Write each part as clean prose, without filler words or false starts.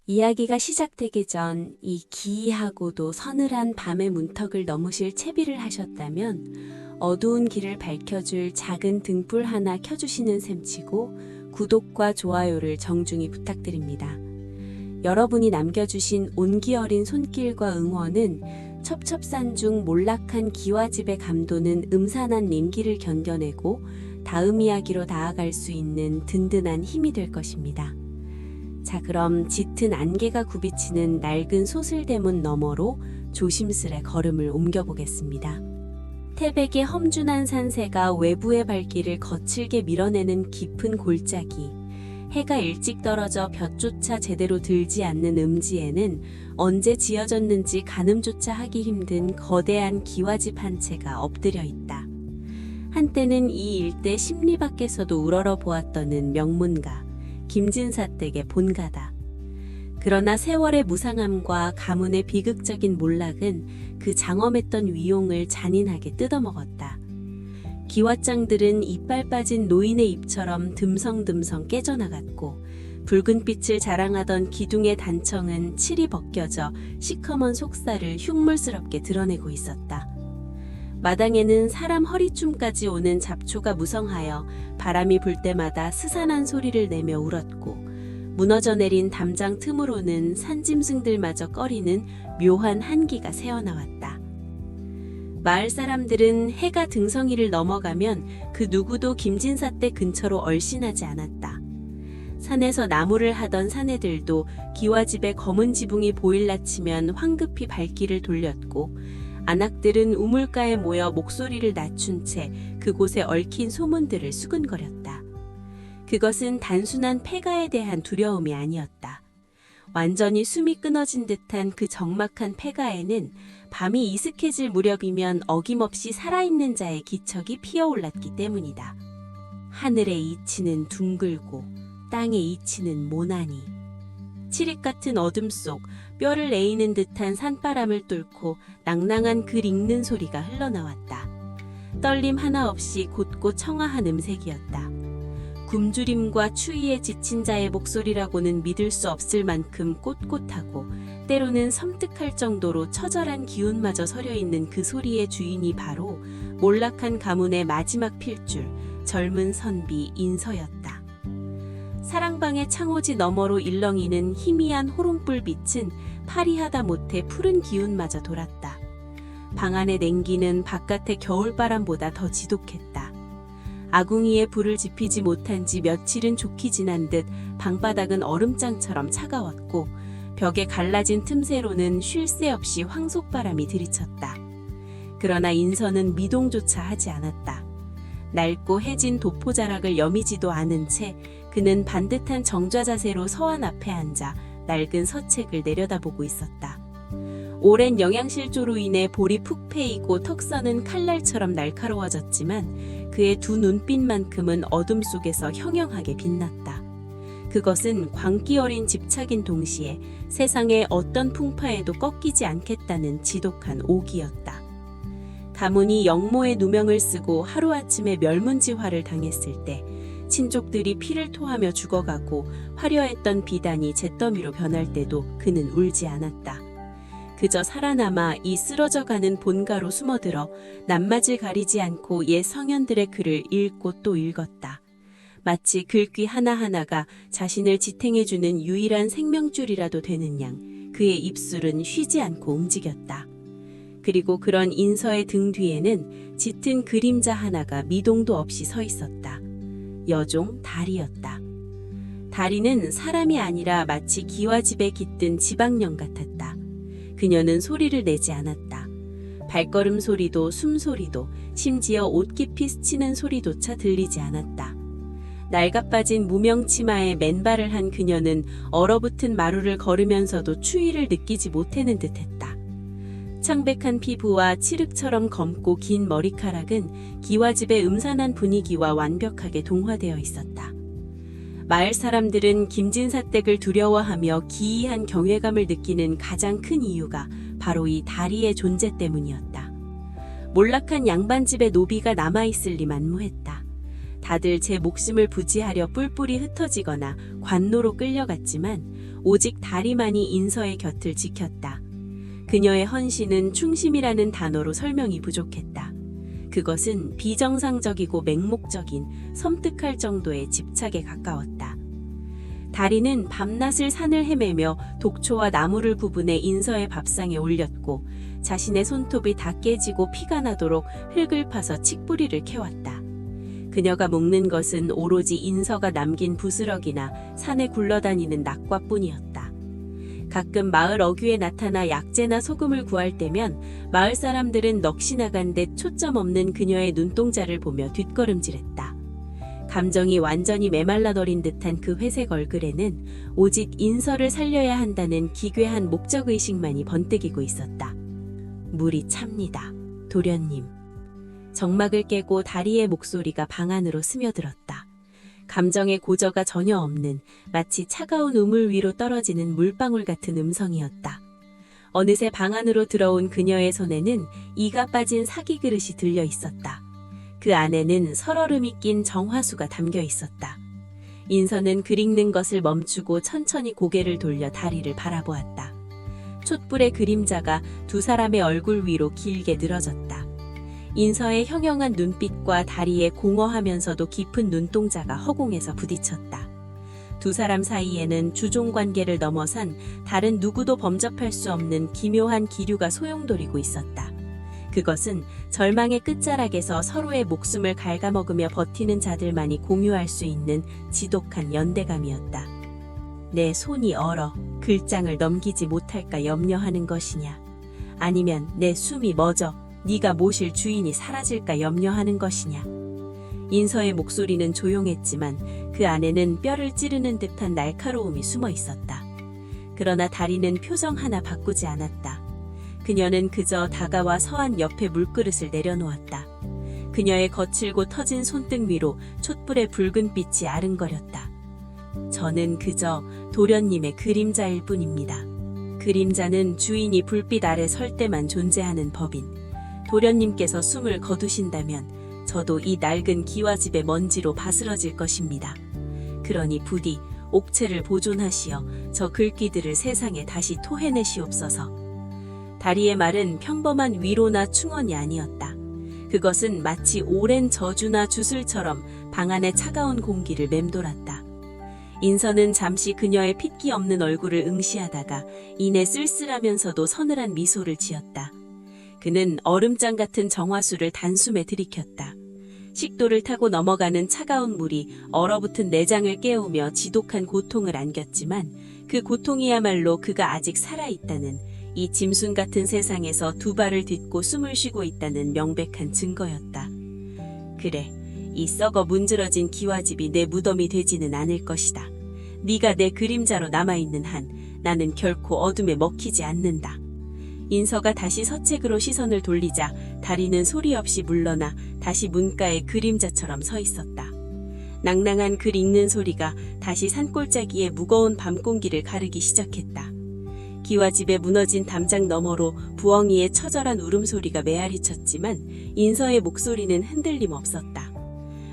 이야기가 시작되기 전 이 기이하고도 서늘한 밤의 문턱을 넘으실 채비를 하셨다면 어두운 길을 밝혀줄 작은 등불 하나 켜주시는 셈치고 구독과 좋아요를 정중히 부탁드립니다. 여러분이 남겨주신 온기 어린 손길과 응원은 첩첩산중 몰락한 기와집의 감도는 음산한 님기를 견뎌내고 다음 이야기로 나아갈 수 있는 든든한 힘이 될 것입니다. 자, 그럼 짙은 안개가 굽이치는 낡은 소슬대문 너머로 조심스레 걸음을 옮겨보겠습니다. 태백의 험준한 산세가 외부의 발길을 거칠게 밀어내는 깊은 골짜기, 해가 일찍 떨어져 볕조차 제대로 들지 않는 음지에는 언제 지어졌는지 가늠조차 하기 힘든 거대한 기와집 한 채가 엎드려 있다. 한때는 이 일대 십리 밖에서도 우러러 보았더는 명문가 김진사 댁의 본가다. 그러나 세월의 무상함과 가문의 비극적인 몰락은 그 장엄했던 위용을 잔인하게 뜯어먹었다. 기와장들은 이빨 빠진 노인의 입처럼 듬성듬성 깨져나갔고 붉은 빛을 자랑하던 기둥의 단청은 칠이 벗겨져 시커먼 속살을 흉물스럽게 드러내고 있었다. 마당에는 사람 허리춤까지 오는 잡초가 무성하여 바람이 불 때마다 스산한 소리를 내며 울었고 무너져 내린 담장 틈으로는 산짐승들마저 꺼리는 묘한 한기가 새어나왔다. 마을 사람들은 해가 등성이를 넘어가면 그 누구도 김진사 댁 근처로 얼씬하지 않았다. 산에서 나무를 하던 사내들도 기와집의 검은 지붕이 보일라 치면 황급히 발길을 돌렸고 안악들은 우물가에 모여 목소리를 낮춘 채 그곳에 얽힌 소문들을 수근거렸다. 그것은 단순한 폐가에 대한 두려움이 아니었다. 완전히 숨이 끊어진 듯한 그 적막한 폐가에는 밤이 이슥해질 무렵이면 어김없이 살아있는 자의 기척이 피어올랐기 때문이다. 하늘의 이치는 둥글고 땅의 이치는 모나니 칠흑 같은 어둠 속 뼈를 에이는 듯한 산바람을 뚫고 낭낭한 글 읽는 소리가 흘러나왔다. 떨림 하나 없이 곧고 청아한 음색이었다. 굶주림과 추위에 지친 자의 목소리라고는 믿을 수 없을 만큼 꼿꼿하고 때로는 섬뜩할 정도로 처절한 기운마저 서려있는 그 소리의 주인이 바로 몰락한 가문의 마지막 필줄, 젊은 선비 인서였다. 사랑방의 창호지 너머로 일렁이는 희미한 호롱불 빛은 파리하다 못해 푸른 기운마저 돌았다. 방 안의 냉기는 바깥의 겨울바람보다 더 지독했다. 아궁이에 불을 지피지 못한 지 며칠은 좋게 지난 듯 방바닥은 얼음장처럼 차가웠고 벽에 갈라진 틈새로는 쉴 새 없이 황속바람이 들이쳤다. 그러나 인서는 미동조차 하지 않았다. 낡고 해진 도포자락을 여미지도 않은 채 그는 반듯한 정좌 자세로 서원 앞에 앉아 낡은 서책을 내려다보고 있었다. 오랜 영양실조로 인해 볼이 푹 패이고 턱선은 칼날처럼 날카로워졌지만 그의 두 눈빛만큼은 어둠 속에서 형형하게 빛났다. 그것은 광기 어린 집착인 동시에 세상의 어떤 풍파에도 꺾이지 않겠다는 지독한 오기였다. 가문이 영모의 누명을 쓰고 하루아침에 멸문지화를 당했을 때 친족들이 피를 토하며 죽어가고 화려했던 비단이 잿더미로 변할 때도 그는 울지 않았다. 그저 살아남아 이 쓰러져가는 본가로 숨어들어 낱맞을 가리지 않고 옛 성현들의 글을 읽고 또 읽었다. 마치 글귀 하나하나가 자신을 지탱해주는 유일한 생명줄이라도 되는 양 그의 입술은 쉬지 않고 움직였다. 그리고 그런 인서의 등 뒤에는 짙은 그림자 하나가 미동도 없이 서 있었다. 여종 다리였다. 다리는 사람이 아니라 마치 기와집에 깃든 지방령 같았다. 그녀는 소리를 내지 않았다. 발걸음 소리도 숨소리도 심지어 옷 깊이 스치는 소리조차 들리지 않았다. 낡아빠진 무명 치마에 맨발을 한 그녀는 얼어붙은 마루를 걸으면서도 추위를 느끼지 못하는 듯했다. 창백한 피부와 칠흑처럼 검고 긴 머리카락은 기와집의 음산한 분위기와 완벽하게 동화되어 있었다. 마을 사람들은 김진사 댁을 두려워하며 기이한 경외감을 느끼는 가장 큰 이유가 바로 이 다리의 존재 때문이었다. 몰락한 양반집의 노비가 남아있을 리 만무했다. 다들 제 목숨을 부지하려 뿔뿔이 흩어지거나 관노로 끌려갔지만 오직 다리만이 인서의 곁을 지켰다. 그녀의 헌신은 충심이라는 단어로 설명이 부족했다. 그것은 비정상적이고 맹목적인 섬뜩할 정도의 집착에 가까웠다. 다리는 밤낮을 산을 헤매며 독초와 나무를 구분해 인서의 밥상에 올렸고 자신의 손톱이 다 깨지고 피가 나도록 흙을 파서 칡뿌리를 캐왔다. 그녀가 먹는 것은 오로지 인서가 남긴 부스럭이나 산에 굴러다니는 낙과뿐이었다. 가끔 마을 어귀에 나타나 약재나 소금을 구할 때면 마을 사람들은 넋이 나간 듯 초점 없는 그녀의 눈동자를 보며 뒷걸음질했다. 감정이 완전히 메말라버린 듯한 그 회색 얼굴에는 오직 인서를 살려야 한다는 기괴한 목적의식만이 번뜩이고 있었다. 물이 찹니다. 도련님. 정막을 깨고 다리의 목소리가 방 안으로 스며들었다. 감정의 고저가 전혀 없는 마치 차가운 우물 위로 떨어지는 물방울 같은 음성이었다. 어느새 방 안으로 들어온 그녀의 손에는 이가 빠진 사기 그릇이 들려 있었다. 그 안에는 설얼음이 낀 정화수가 담겨 있었다. 인서는 글 읽는 것을 멈추고 천천히 고개를 돌려 다리를 바라보았다. 촛불의 그림자가 두 사람의 얼굴 위로 길게 늘어졌다. 인서의 형형한 눈빛과 다리의 공허하면서도 깊은 눈동자가 허공에서 부딪혔다. 두 사람 사이에는 주종 관계를 넘어선 다른 누구도 범접할 수 없는 기묘한 기류가 소용돌이고 있었다. 그것은 절망의 끝자락에서 서로의 목숨을 갉아먹으며 버티는 자들만이 공유할 수 있는 지독한 연대감이었다. 내 손이 얼어 글장을 넘기지 못할까 염려하는 것이냐? 아니면 내 숨이 멎어 네가 모실 주인이 사라질까 염려하는 것이냐? 인서의 목소리는 조용했지만 그 안에는 뼈를 찌르는 듯한 날카로움이 숨어 있었다. 그러나 다리는 표정 하나 바꾸지 않았다. 그녀는 그저 다가와 서한 옆에 물그릇을 내려놓았다. 그녀의 거칠고 터진 손등 위로 촛불의 붉은 빛이 아른거렸다. 저는 그저 도련님의 그림자일 뿐입니다. 그림자는 주인이 불빛 아래 설 때만 존재하는 법인. 도련님께서 숨을 거두신다면 저도 이 낡은 기와집의 먼지로 바스러질 것입니다. 그러니 부디 옥체를 보존하시어 저 글귀들을 세상에 다시 토해내시옵소서. 다리의 말은 평범한 위로나 충언이 아니었다. 그것은 마치 오랜 저주나 주술처럼 방 안의 차가운 공기를 맴돌았다. 인서는 잠시 그녀의 핏기 없는 얼굴을 응시하다가 이내 쓸쓸하면서도 서늘한 미소를 지었다. 그는 얼음장 같은 정화수를 단숨에 들이켰다. 식도를 타고 넘어가는 차가운 물이 얼어붙은 내장을 깨우며 지독한 고통을 안겼지만 그 고통이야말로 그가 아직 살아있다는, 이 짐승 같은 세상에서 두 발을 딛고 숨을 쉬고 있다는 명백한 증거였다. 그래, 이 썩어 문드러진 기와집이 내 무덤이 되지는 않을 것이다. 네가 내 그림자로 남아있는 한 나는 결코 어둠에 먹히지 않는다. 인서가 다시 서책으로 시선을 돌리자 다리는 소리 없이 물러나 다시 문가의 그림자처럼 서 있었다. 낭낭한 글 읽는 소리가 다시 산골짜기의 무거운 밤공기를 가르기 시작했다. 기와집의 무너진 담장 너머로 부엉이의 처절한 울음소리가 메아리쳤지만 인서의 목소리는 흔들림 없었다.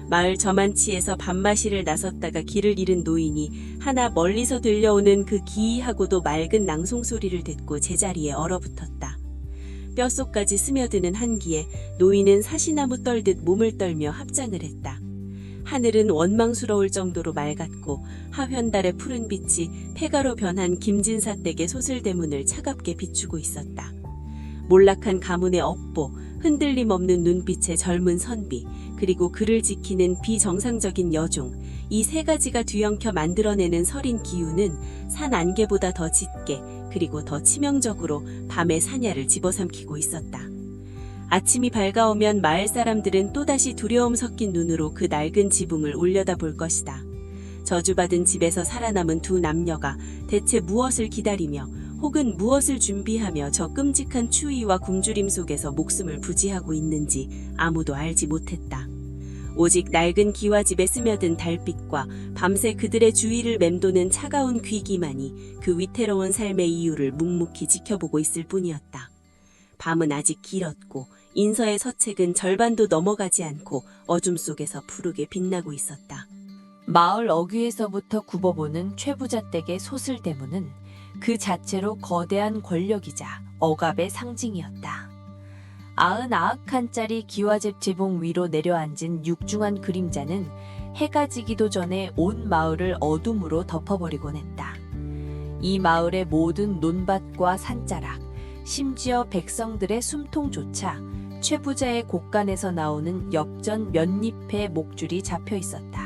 마을 저만치에서 밤마시를 나섰다가 길을 잃은 노인이 하나 멀리서 들려오는 그 기이하고도 맑은 낭송소리를 듣고 제자리에 얼어붙었다. 뼛속까지 스며드는 한기에 노인은 사시나무 떨듯 몸을 떨며 합장을 했다. 하늘은 원망스러울 정도로 맑았고 하현달의 푸른 빛이 폐가로 변한 김진사댁의 소슬대문을 차갑게 비추고 있었다. 몰락한 가문의 업보, 흔들림 없는 눈빛의 젊은 선비, 그리고 그를 지키는 비정상적인 여종, 이 세 가지가 뒤엉켜 만들어내는 서린 기운은 산 안개보다 더 짙게 그리고 더 치명적으로 밤의 사냐를 집어삼키고 있었다. 아침이 밝아오면 마을 사람들은 또다시 두려움 섞인 눈으로 그 낡은 지붕을 올려다볼 것이다. 저주받은 집에서 살아남은 두 남녀가 대체 무엇을 기다리며 혹은 무엇을 준비하며 저 끔찍한 추위와 굶주림 속에서 목숨을 부지하고 있는지 아무도 알지 못했다. 오직 낡은 기와집에 스며든 달빛과 밤새 그들의 주위를 맴도는 차가운 귀기만이 그 위태로운 삶의 이유를 묵묵히 지켜보고 있을 뿐이었다. 밤은 아직 길었고 인서의 서책은 절반도 넘어가지 않고 어둠 속에서 푸르게 빛나고 있었다. 마을 어귀에서부터 굽어보는 최부자 댁의 소슬대문은 그 자체로 거대한 권력이자 억압의 상징이었다. 99칸짜리 기와집 지붕 위로 내려앉은 육중한 그림자는 해가 지기도 전에 온 마을을 어둠으로 덮어버리곤 했다. 이 마을의 모든 논밭과 산자락, 심지어 백성들의 숨통조차 최부자의 곳간에서 나오는 엽전 몇 잎의 목줄이 잡혀 있었다.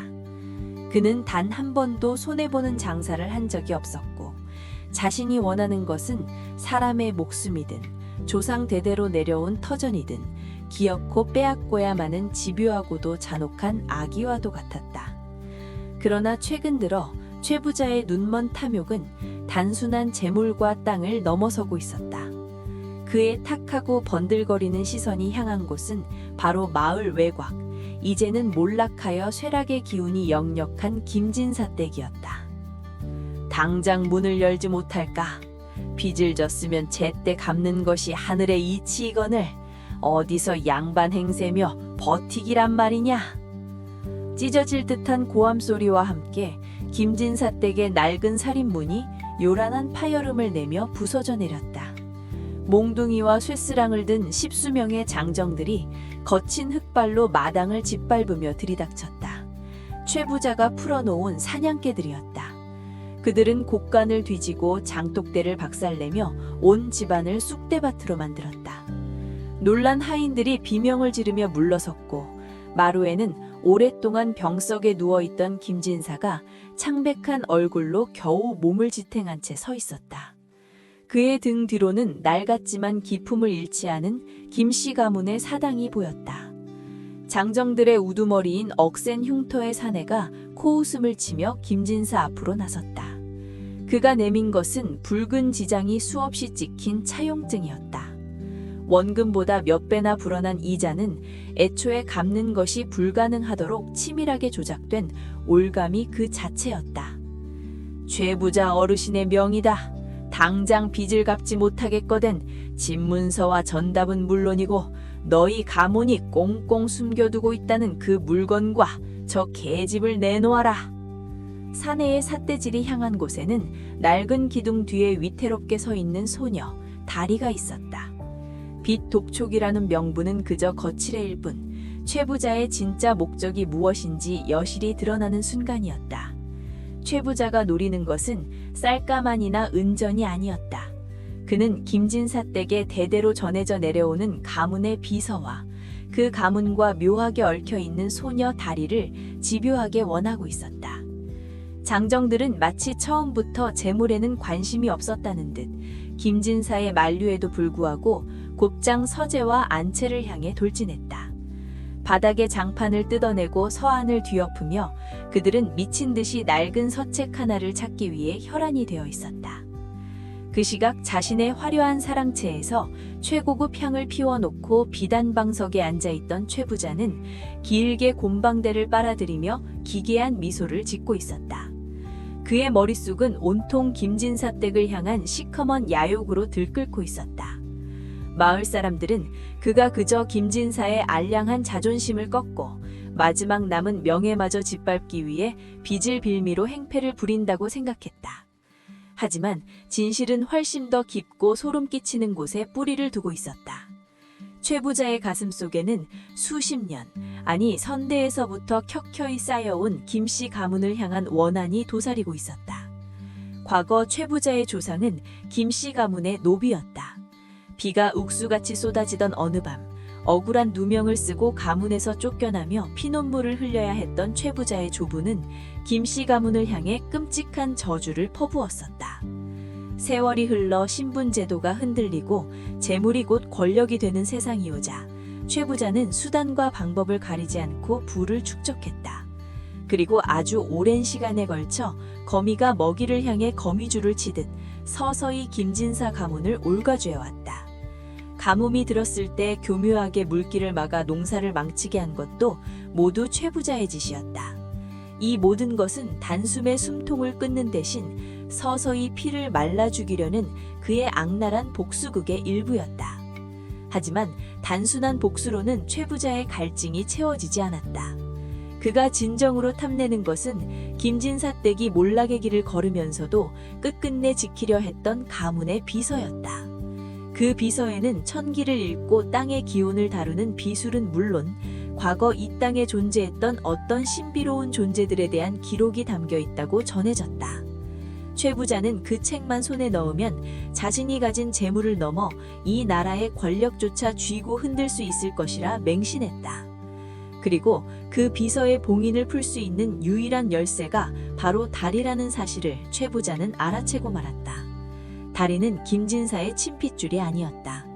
그는 단 한 번도 손해보는 장사를 한 적이 없었고 자신이 원하는 것은 사람의 목숨이든 조상 대대로 내려온 터전이든 기어코 빼앗고야마는 집요하고도 잔혹한 악의와도 같았다. 그러나 최근 들어 최부자의 눈먼 탐욕은 단순한 재물과 땅을 넘어서고 있었다. 그의 탁하고 번들거리는 시선이 향한 곳은 바로 마을 외곽, 이제는 몰락하여 쇠락의 기운이 역력한 김진사 댁이었다. 당장 문을 열지 못할까? 빚을 졌으면 제때 갚는 것이 하늘의 이치이거늘 어디서 양반 행세며 버티기란 말이냐? 찢어질 듯한 고함 소리와 함께 김진사 댁의 낡은 살인문이 요란한 파열음을 내며 부서져 내렸다. 몽둥이와 쇠스랑을 든 십수명의 장정들이 거친 흙발로 마당을 짓밟으며 들이닥쳤다. 최부자가 풀어놓은 사냥개들이었다. 그들은 곳간을 뒤지고 장독대를 박살내며 온 집안을 쑥대밭으로 만들었다. 놀란 하인들이 비명을 지르며 물러섰고 마루에는 오랫동안 병석에 누워있던 김진사가 창백한 얼굴로 겨우 몸을 지탱한 채 서 있었다. 그의 등 뒤로는 낡았지만 기품을 잃지 않은 김씨 가문의 사당이 보였다. 장정들의 우두머리인 억센 흉터의 사내가 코웃음을 치며 김진사 앞으로 나섰다. 그가 내민 것은 붉은 지장이 수없이 찍힌 차용증이었다. 원금보다 몇 배나 불어난 이자는 애초에 갚는 것이 불가능하도록 치밀하게 조작된 올감이 그 자체였다. 최부자 어르신의 명이다. 당장 빚을 갚지 못하겠거든 집문서와 전답은 물론이고 너희 가문이 꽁꽁 숨겨두고 있다는 그 물건과 저 계집을 내놓아라. 사내의 삿대질이 향한 곳에는 낡은 기둥 뒤에 위태롭게 서 있는 소녀 다리가 있었다. 빚 독촉이라는 명분은 그저 거칠애일 뿐 최부자의 진짜 목적이 무엇인지 여실히 드러나는 순간이었다. 최부자가 노리는 것은 쌀가만이나 은전이 아니었다. 그는 김진사 댁에 대대로 전해져 내려오는 가문의 비서와 그 가문과 묘하게 얽혀있는 소녀 다리를 집요하게 원하고 있었다. 장정들은 마치 처음부터 재물에는 관심이 없었다는 듯 김진사의 만류에도 불구하고 곱장 서재와 안채를 향해 돌진했다. 바닥의 장판을 뜯어내고 서안을 뒤엎으며 그들은 미친 듯이 낡은 서책 하나를 찾기 위해 혈안이 되어 있었다. 그 시각 자신의 화려한 사랑채에서 최고급 향을 피워놓고 비단방석에 앉아있던 최부자는 길게 곰방대를 빨아들이며 기괴한 미소를 짓고 있었다. 그의 머릿속은 온통 김진사 댁을 향한 시커먼 야욕으로 들끓고 있었다. 마을 사람들은 그가 그저 김진사의 알량한 자존심을 꺾고 마지막 남은 명예마저 짓밟기 위해 빚을 빌미로 행패를 부린다고 생각했다. 하지만 진실은 훨씬 더 깊고 소름 끼치는 곳에 뿌리를 두고 있었다. 최부자의 가슴 속에는 수십 년, 아니 선대에서부터 켜켜이 쌓여온 김씨 가문을 향한 원한이 도사리고 있었다. 과거 최부자의 조상은 김씨 가문의 노비였다. 비가 욱수같이 쏟아지던 어느 밤, 억울한 누명을 쓰고 가문에서 쫓겨나며 피눈물을 흘려야 했던 최부자의 조부는 김씨 가문을 향해 끔찍한 저주를 퍼부었었다. 세월이 흘러 신분제도가 흔들리고 재물이 곧 권력이 되는 세상이 오자 최부자는 수단과 방법을 가리지 않고 부를 축적했다. 그리고 아주 오랜 시간에 걸쳐 거미가 먹이를 향해 거미줄을 치듯 서서히 김진사 가문을 올가쥐어왔다. 가뭄이 들었을 때 교묘하게 물길을 막아 농사를 망치게 한 것도 모두 최부자의 짓이었다. 이 모든 것은 단숨에 숨통을 끊는 대신 서서히 피를 말라 죽이려는 그의 악랄한 복수극의 일부였다. 하지만 단순한 복수로는 최부자의 갈증이 채워지지 않았다. 그가 진정으로 탐내는 것은 김진사 댁이 몰락의 길을 걸으면서도 끝끝내 지키려 했던 가문의 비서였다. 그 비서에는 천기를 읽고 땅의 기운을 다루는 비술은 물론 과거 이 땅에 존재했던 어떤 신비로운 존재들에 대한 기록이 담겨 있다고 전해졌다. 최 부자는 그 책만 손에 넣으면 자신이 가진 재물을 넘어 이 나라의 권력조차 쥐고 흔들 수 있을 것이라 맹신했다. 그리고 그 비서의 봉인을 풀 수 있는 유일한 열쇠가 바로 달이라는 사실을 최 부자는 알아채고 말았다. 달이는 김진사의 친핏줄이 아니었다.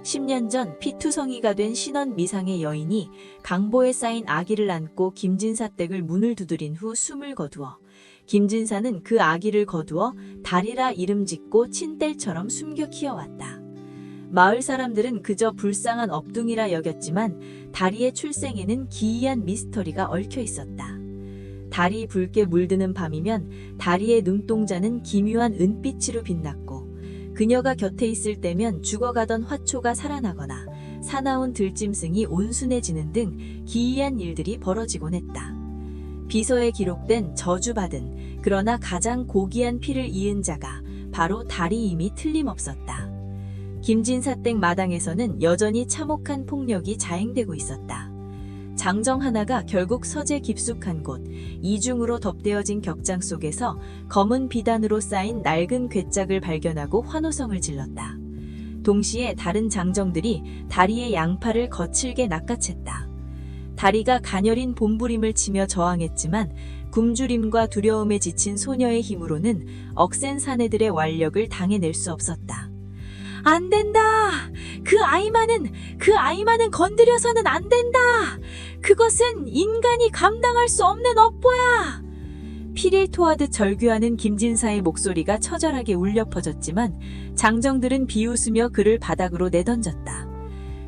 10년 전 피투성이가 된 신원 미상의 여인이 강보에 쌓인 아기를 안고 김진사 댁을 문을 두드린 후 숨을 거두어 김진사는 그 아기를 거두어 달이라 이름 짓고 친딸처럼 숨겨 키워왔다. 마을 사람들은 그저 불쌍한 업둥이라 여겼지만 달이의 출생에는 기이한 미스터리가 얽혀 있었다. 달이 붉게 물드는 밤이면 달이의 눈동자는 기묘한 은빛으로 빛났고 그녀가 곁에 있을 때면 죽어가던 화초가 살아나거나 사나운 들짐승이 온순해지는 등 기이한 일들이 벌어지곤 했다. 비서에 기록된 저주받은 그러나 가장 고귀한 피를 이은 자가 바로 달이임이 틀림없었다. 김진사 댁 마당에서는 여전히 참혹한 폭력이 자행되고 있었다. 장정 하나가 결국 서재 깊숙한 곳 이중으로 덮대어진 격장 속에서 검은 비단으로 쌓인 낡은 괴짝을 발견하고 환호성을 질렀다. 동시에 다른 장정들이 다리의 양팔을 거칠게 낚아챘다. 다리가 가녀린 봄부림을 치며 저항했지만 굶주림과 두려움에 지친 소녀의 힘으로는 억센 사내들의 완력을 당해낼 수 없었다. 안 된다! 그 아이만은 건드려서는 안 된다! 그것은 인간이 감당할 수 없는 업보야! 피를 토하듯 절규하는 김진사의 목소리가 처절하게 울려 퍼졌지만 장정들은 비웃으며 그를 바닥으로 내던졌다.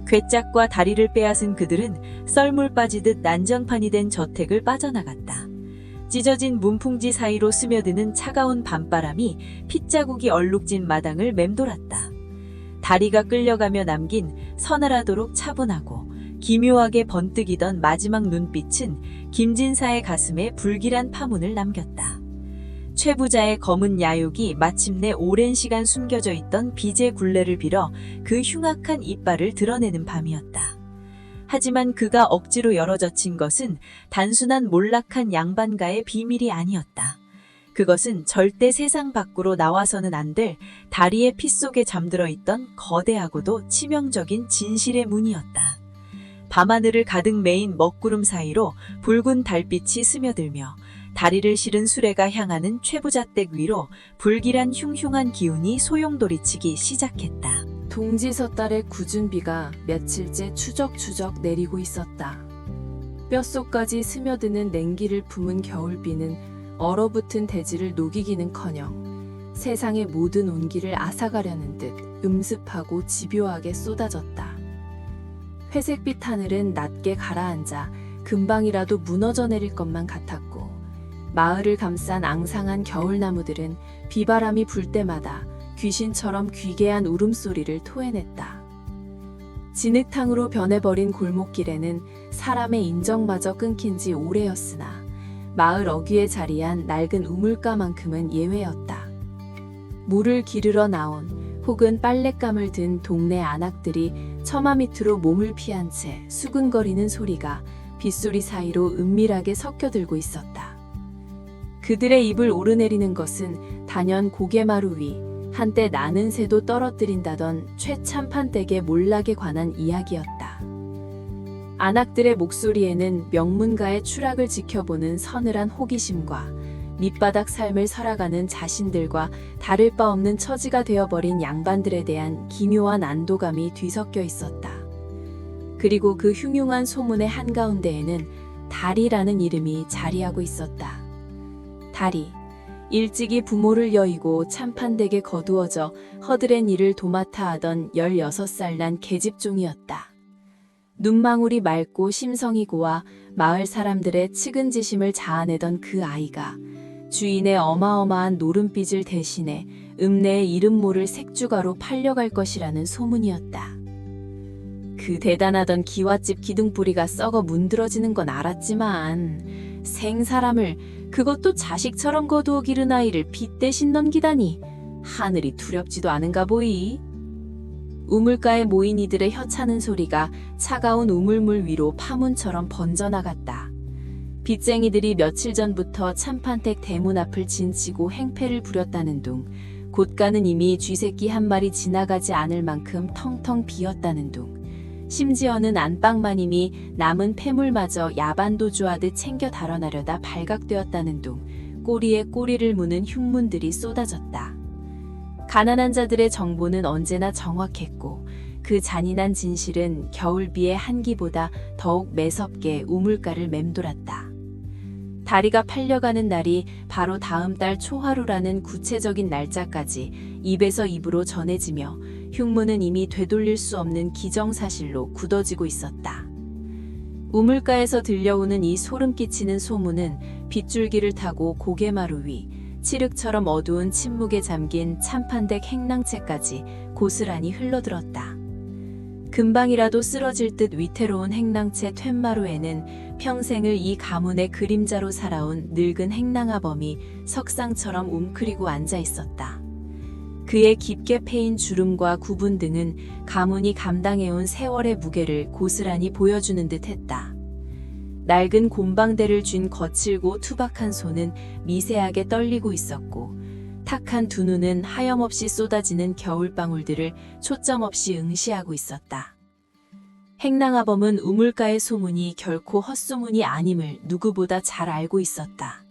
괴짝과 다리를 빼앗은 그들은 썰물 빠지듯 난장판이 된 저택을 빠져나갔다. 찢어진 문풍지 사이로 스며드는 차가운 밤바람이 핏자국이 얼룩진 마당을 맴돌았다. 다리가 끌려가며 남긴 서늘하도록 차분하고 기묘하게 번뜩이던 마지막 눈빛은 김진사의 가슴에 불길한 파문을 남겼다. 최 부자의 검은 야욕이 마침내 오랜 시간 숨겨져 있던 빚의 굴레를 빌어 그 흉악한 이빨을 드러내는 밤이었다. 하지만 그가 억지로 열어젖힌 것은 단순한 몰락한 양반가의 비밀이 아니었다. 그것은 절대 세상 밖으로 나와서는 안 될 다리의 피 속에 잠들어 있던 거대하고도 치명적인 진실의 문이었다. 밤하늘을 가득 메인 먹구름 사이로 붉은 달빛이 스며들며 다리를 실은 수레가 향하는 최부자댁 위로 불길한 흉흉한 기운이 소용돌이치기 시작했다. 동지서 딸의 굳은 비가 며칠째 추적추적 내리고 있었다. 뼛속까지 스며드는 냉기를 품은 겨울비는 얼어붙은 대지를 녹이기는커녕 세상의 모든 온기를 앗아가려는 듯 음습하고 집요하게 쏟아졌다. 회색빛 하늘은 낮게 가라앉아 금방이라도 무너져 내릴 것만 같았고 마을을 감싼 앙상한 겨울나무들은 비바람이 불 때마다 귀신처럼 귀괴한 울음소리를 토해냈다. 진흙탕으로 변해버린 골목길에는 사람의 인정마저 끊긴 지 오래였으나 마을 어귀에 자리한 낡은 우물가만큼은 예외였다. 물을 기르러 나온 혹은 빨랫감을 든 동네 아낙들이 처마 밑으로 몸을 피한 채 수근거리는 소리가 빗소리 사이로 은밀하게 섞여들고 있었다. 그들의 입을 오르내리는 것은 단연 고개마루 위 한때 나는 새도 떨어뜨린다던 최참판댁의 몰락에 관한 이야기였다. 안악들의 목소리에는 명문가의 추락을 지켜보는 서늘한 호기심과 밑바닥 삶을 살아가는 자신들과 다를 바 없는 처지가 되어버린 양반들에 대한 기묘한 안도감이 뒤섞여 있었다. 그리고 그 흉흉한 소문의 한가운데에는 달이라는 이름이 자리하고 있었다. 달이 일찍이 부모를 여의고 참판댁에 거두어져 허드렛 일을 도맡아 하던 16살 난 계집종이었다. 눈망울이 맑고 심성이 고와 마을 사람들의 측은지심을 자아내던 그 아이가 주인의 어마어마한 노름빚을 대신해 읍내의 이름 모를 색주가로 팔려갈 것이라는 소문이었다. 그 그 대단하던 기와집 기둥뿌리가 썩어 문드러지는 건 알았지만 생사람을, 그것도 자식처럼 거두어 기른 아이를 빚 대신 넘기다니 하늘이 두렵지도 않은가 보이. 우물가에 모인 이들의 혀차는 소리가 차가운 우물물 위로 파문처럼 번져나갔다. 빚쟁이들이 며칠 전부터 참판댁 대문 앞을 진치고 행패를 부렸다는 둥, 곳간은 이미 쥐새끼 한 마리 지나가지 않을 만큼 텅텅 비었다는 둥, 심지어는 안방마님이 남은 폐물마저 야반도주하듯 챙겨 달아나려다 발각되었다는 둥, 꼬리에 꼬리를 무는 흉문들이 쏟아졌다. 가난한 자들의 정보는 언제나 정확했고 그 잔인한 진실은 겨울비의 한기보다 더욱 매섭게 우물가를 맴돌았다. 다리가 팔려가는 날이 바로 다음 달 초하루라는 구체적인 날짜까지 입에서 입으로 전해지며 흉문은 이미 되돌릴 수 없는 기정사실로 굳어지고 있었다. 우물가에서 들려오는 이 소름 끼치는 소문은 빗줄기를 타고 고개마루 위, 칠흑처럼 어두운 침묵에 잠긴 참판댁 행랑채까지 고스란히 흘러들었다. 금방이라도 쓰러질 듯 위태로운 행랑채 툇마루에는 평생을 이 가문의 그림자로 살아온 늙은 행랑아범이 석상처럼 웅크리고 앉아 있었다. 그의 깊게 패인 주름과 구분 등은 가문이 감당해온 세월의 무게를 고스란히 보여주는 듯 했다. 낡은 곰방대를 쥔 거칠고 투박한 손은 미세하게 떨리고 있었고 탁한 두 눈은 하염없이 쏟아지는 겨울방울들을 초점 없이 응시하고 있었다. 행랑아범은 우물가의 소문이 결코 헛소문이 아님을 누구보다 잘 알고 있었다.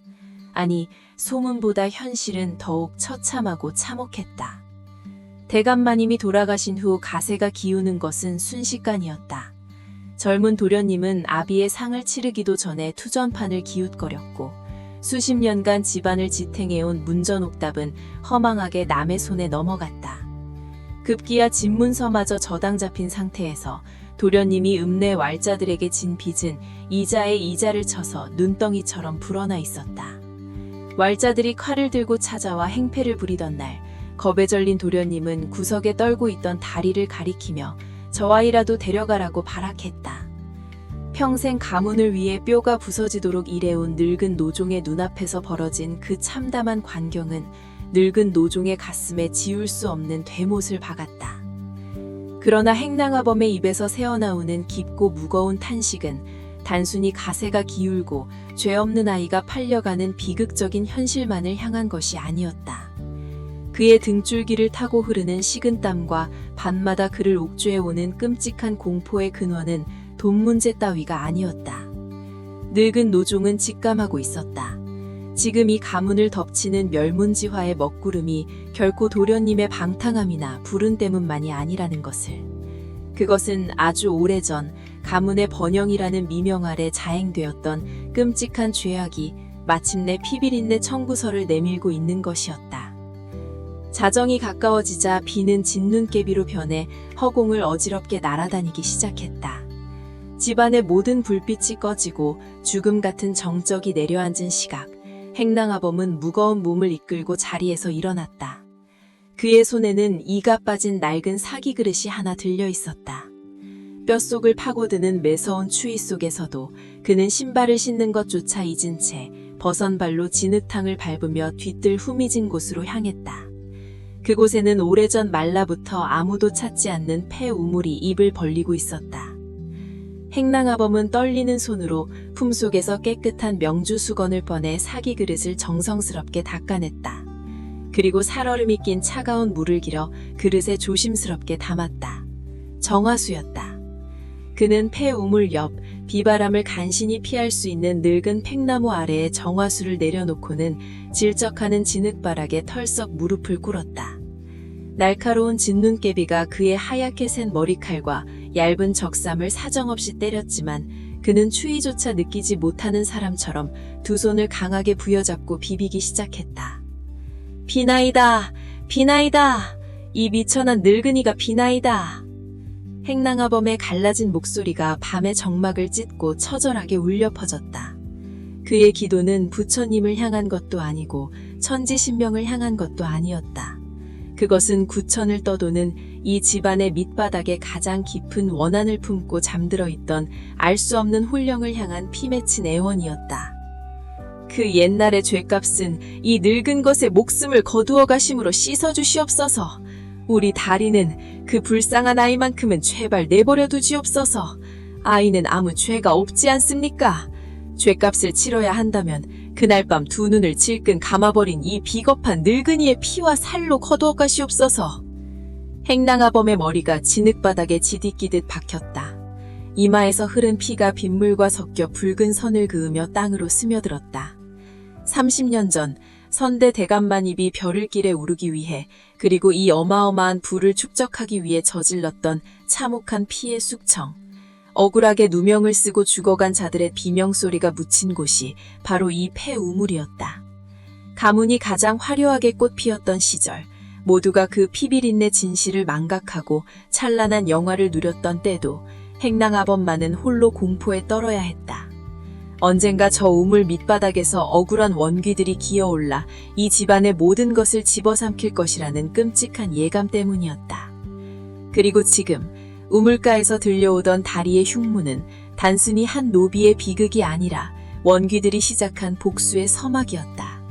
아니, 소문보다 현실은 더욱 처참하고 참혹했다. 대감마님이 돌아가신 후 가세가 기우는 것은 순식간이었다. 젊은 도련님은 아비의 상을 치르기도 전에 투전판을 기웃거렸고 수십 년간 집안을 지탱해온 문전옥답은 허망하게 남의 손에 넘어갔다. 급기야 집문서마저 저당 잡힌 상태에서 도련님이 읍내 왈자들에게 진 빚은 이자에 이자를 쳐서 눈덩이처럼 불어나 있었다. 왈자들이 칼을 들고 찾아와 행패를 부리던 날, 겁에 절린 도련님은 구석에 떨고 있던 다리를 가리키며 저 아이라도 데려가라고 발악했다. 평생 가문을 위해 뼈가 부서지도록 일해온 늙은 노종의 눈앞에서 벌어진 그 참담한 광경은 늙은 노종의 가슴에 지울 수 없는 되못을 박았다. 그러나 행랑아범의 입에서 새어나오는 깊고 무거운 탄식은 단순히 가세가 기울고 죄 없는 아이가 팔려가는 비극적인 현실만을 향한 것이 아니었다. 그의 등줄기를 타고 흐르는 식은땀과 밤마다 그를 옥죄해오는 끔찍한 공포의 근원은 돈 문제 따위가 아니었다. 늙은 노종은 직감하고 있었다. 지금 이 가문을 덮치는 멸문지화의 먹구름이 결코 도련님의 방탕함이나 불운 때문만이 아니라는 것을. 그것은 아주 오래전 가문의 번영이라는 미명 아래 자행되었던 끔찍한 죄악이 마침내 피비린내 청구서를 내밀고 있는 것이었다. 자정이 가까워지자 비는 진눈깨비로 변해 허공을 어지럽게 날아다니기 시작했다. 집안의 모든 불빛이 꺼지고 죽음 같은 정적이 내려앉은 시각, 행랑아범은 무거운 몸을 이끌고 자리에서 일어났다. 그의 손에는 이가 빠진 낡은 사기 그릇이 하나 들려 있었다. 뼛속을 파고드는 매서운 추위 속에서도 그는 신발을 신는 것조차 잊은 채 버선발로 진흙탕을 밟으며 뒤뜰 후미진 곳으로 향했다. 그곳에는 오래전 말라부터 아무도 찾지 않는 폐 우물이 입을 벌리고 있었다. 행랑아범은 떨리는 손으로 품속에서 깨끗한 명주 수건을 꺼내 사기 그릇을 정성스럽게 닦아냈다. 그리고 살얼음이 낀 차가운 물을 길어 그릇에 조심스럽게 담았다. 정화수였다. 그는 폐 우물 옆 비바람을 간신히 피할 수 있는 늙은 팽나무 아래에 정화수를 내려놓고는 질적하는 진흙바닥에 털썩 무릎을 꿇었다. 날카로운 진눈깨비가 그의 하얗게 센 머리칼과 얇은 적삼을 사정없이 때렸지만 그는 추위조차 느끼지 못하는 사람처럼 두 손을 강하게 부여잡고 비비기 시작했다. 비나이다! 비나이다! 이 미천한 늙은이가 비나이다! 행랑아범의 갈라진 목소리가 밤의 정막을 찢고 처절하게 울려 퍼졌다. 그의 기도는 부처님을 향한 것도 아니고 천지신명을 향한 것도 아니었다. 그것은 구천을 떠도는 이 집안의 밑바닥에 가장 깊은 원한을 품고 잠들어 있던 알 수 없는 혼령을 향한 피 맺힌 애원이었다. 그 옛날의 죄값은 이 늙은 것의 목숨을 거두어 가심으로 씻어주시옵소서. 우리 다리는 그 불쌍한 아이만큼은 제발 내버려 두지옵소서. 아이는 아무 죄가 없지 않습니까? 죄값을 치러야 한다면 그날 밤 두 눈을 질끈 감아버린 이 비겁한 늙은이의 피와 살로 거두어 가시옵소서. 행랑아범의 머리가 진흙바닥에 지디끼듯 박혔다. 이마에서 흐른 피가 빗물과 섞여 붉은 선을 그으며 땅으로 스며들었다. 30년 전 선대 대감만입이 별을 길에 오르기 위해 그리고 이 어마어마한 부를 축적하기 위해 저질렀던 참혹한 피의 숙청. 억울하게 누명을 쓰고 죽어간 자들의 비명소리가 묻힌 곳이 바로 이 폐우물이었다. 가문이 가장 화려하게 꽃피었던 시절, 모두가 그 피비린내 진실을 망각하고 찬란한 영화를 누렸던 때도 행랑아범만은 홀로 공포에 떨어야 했다. 언젠가 저 우물 밑바닥에서 억울한 원귀들이 기어올라 이 집안의 모든 것을 집어삼킬 것이라는 끔찍한 예감 때문이었다. 그리고 지금 우물가에서 들려오던 다리의 흉무는 단순히 한 노비의 비극이 아니라 원귀들이 시작한 복수의 서막이었다.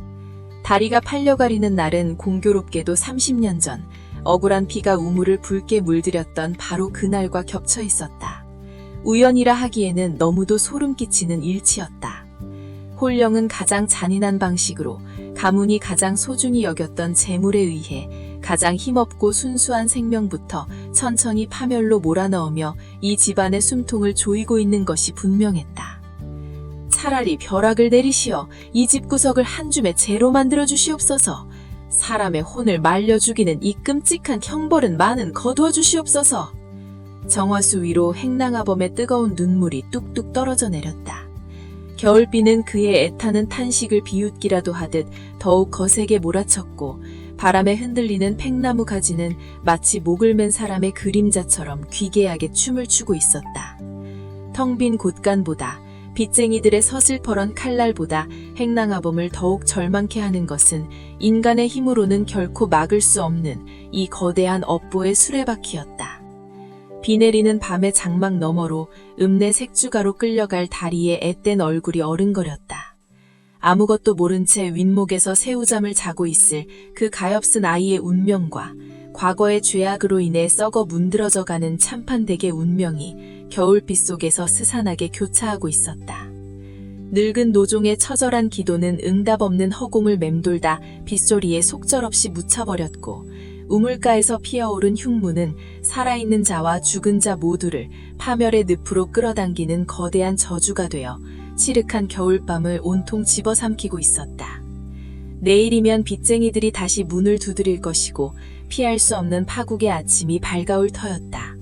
다리가 팔려가리는 날은 공교롭게도 30년 전 억울한 피가 우물을 붉게 물들였던 바로 그날과 겹쳐 있었다. 우연이라 하기에는 너무도 소름 끼치는 일치였다. 혼령은 가장 잔인한 방식으로 가문이 가장 소중히 여겼던 재물에 의해 가장 힘없고 순수한 생명부터 천천히 파멸로 몰아넣으며 이 집안의 숨통을 조이고 있는 것이 분명했다. 차라리 벼락을 내리시어 이 집구석을 한 줌의 재로 만들어 주시옵소서. 사람의 혼을 말려 죽이는 이 끔찍한 형벌은 많은 거두어 주시옵소서. 정화수 위로 행랑아범의 뜨거운 눈물이 뚝뚝 떨어져 내렸다. 겨울비는 그의 애타는 탄식을 비웃기라도 하듯 더욱 거세게 몰아쳤고 바람에 흔들리는 팽나무 가지는 마치 목을 맨 사람의 그림자처럼 귀괴하게 춤을 추고 있었다. 텅 빈 곳간보다 빚쟁이들의 서슬퍼런 칼날보다 행랑아범을 더욱 절망케 하는 것은 인간의 힘으로는 결코 막을 수 없는 이 거대한 업보의 수레바퀴였다. 비 내리는 밤의 장막 너머로 읍내 색주가로 끌려갈 다리의 앳된 얼굴이 어른거렸다. 아무것도 모른 채 윗목에서 새우잠을 자고 있을 그 가엾은 아이의 운명과 과거의 죄악으로 인해 썩어 문드러져가는 참판댁의 운명이 겨울빛 속에서 스산하게 교차하고 있었다. 늙은 노종의 처절한 기도는 응답 없는 허공을 맴돌다 빗소리에 속절없이 묻혀버렸고 우물가에서 피어오른 흉무는 살아있는 자와 죽은 자 모두를 파멸의 늪으로 끌어당기는 거대한 저주가 되어 칠흑한 겨울밤을 온통 집어삼키고 있었다. 내일이면 빚쟁이들이 다시 문을 두드릴 것이고 피할 수 없는 파국의 아침이 밝아올 터였다.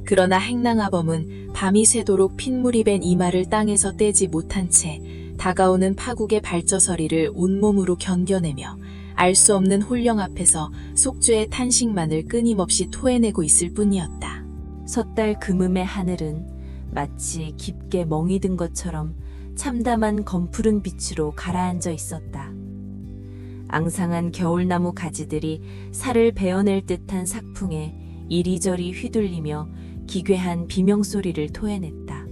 그러나 행랑아범은 밤이 새도록 핏물이 밴 이마를 땅에서 떼지 못한 채 다가오는 파국의 발저서리를 온몸으로 견뎌내며 알 수 없는 혼령 앞에서 속죄의 탄식만을 끊임없이 토해내고 있을 뿐이었다. 섣달 금음의 하늘은 마치 깊게 멍이 든 것처럼 참담한 검푸른 빛으로 가라앉아 있었다. 앙상한 겨울나무 가지들이 살을 베어낼 듯한 삭풍에 이리저리 휘둘리며 기괴한 비명소리를 토해냈다.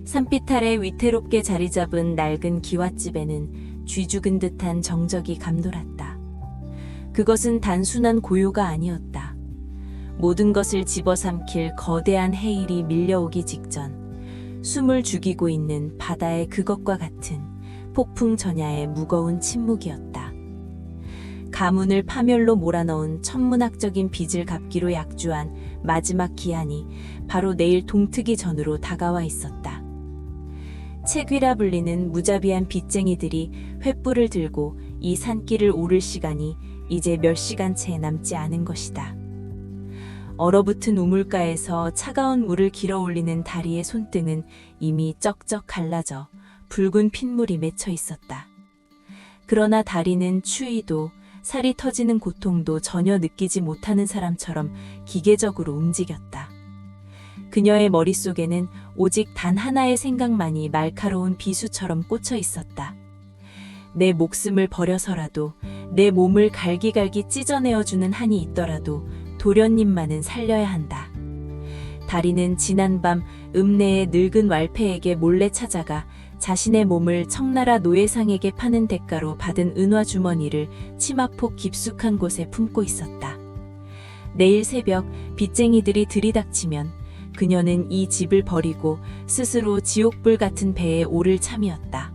산빛 아래 위태롭게 자리 잡은 낡은 기와집에는 쥐죽은 듯한 정적이 감돌았다. 그것은 단순한 고요가 아니었다. 모든 것을 집어삼킬 거대한 해일이 밀려오기 직전 숨을 죽이고 있는 바다의 그것과 같은 폭풍 전야의 무거운 침묵이었다. 가문을 파멸로 몰아넣은 천문학적인 빚을 갚기로 약주한 마지막 기한이 바로 내일 동트기 전으로 다가와 있었다. 채귀라 불리는 무자비한 빚쟁이들이 횃불을 들고 이 산길을 오를 시간이 이제 몇 시간 채 남지 않은 것이다. 얼어붙은 우물가에서 차가운 물을 길어 올리는 다리의 손등은 이미 쩍쩍 갈라져 붉은 핏물이 맺혀 있었다. 그러나 다리는 추위도 살이 터지는 고통도 전혀 느끼지 못하는 사람처럼 기계적으로 움직였다. 그녀의 머릿속에는 오직 단 하나의 생각만이 날카로운 비수처럼 꽂혀 있었다. 내 목숨을 버려서라도 내 몸을 갈기갈기 찢어내어주는 한이 있더라도 도련님만은 살려야 한다. 다리는 지난밤 읍내의 늙은 왈패에게 몰래 찾아가 자신의 몸을 청나라 노예상에게 파는 대가로 받은 은화 주머니를 치마폭 깊숙한 곳에 품고 있었다. 내일 새벽 빚쟁이들이 들이닥치면 그녀는 이 집을 버리고 스스로 지옥불 같은 배에 오를 참이었다.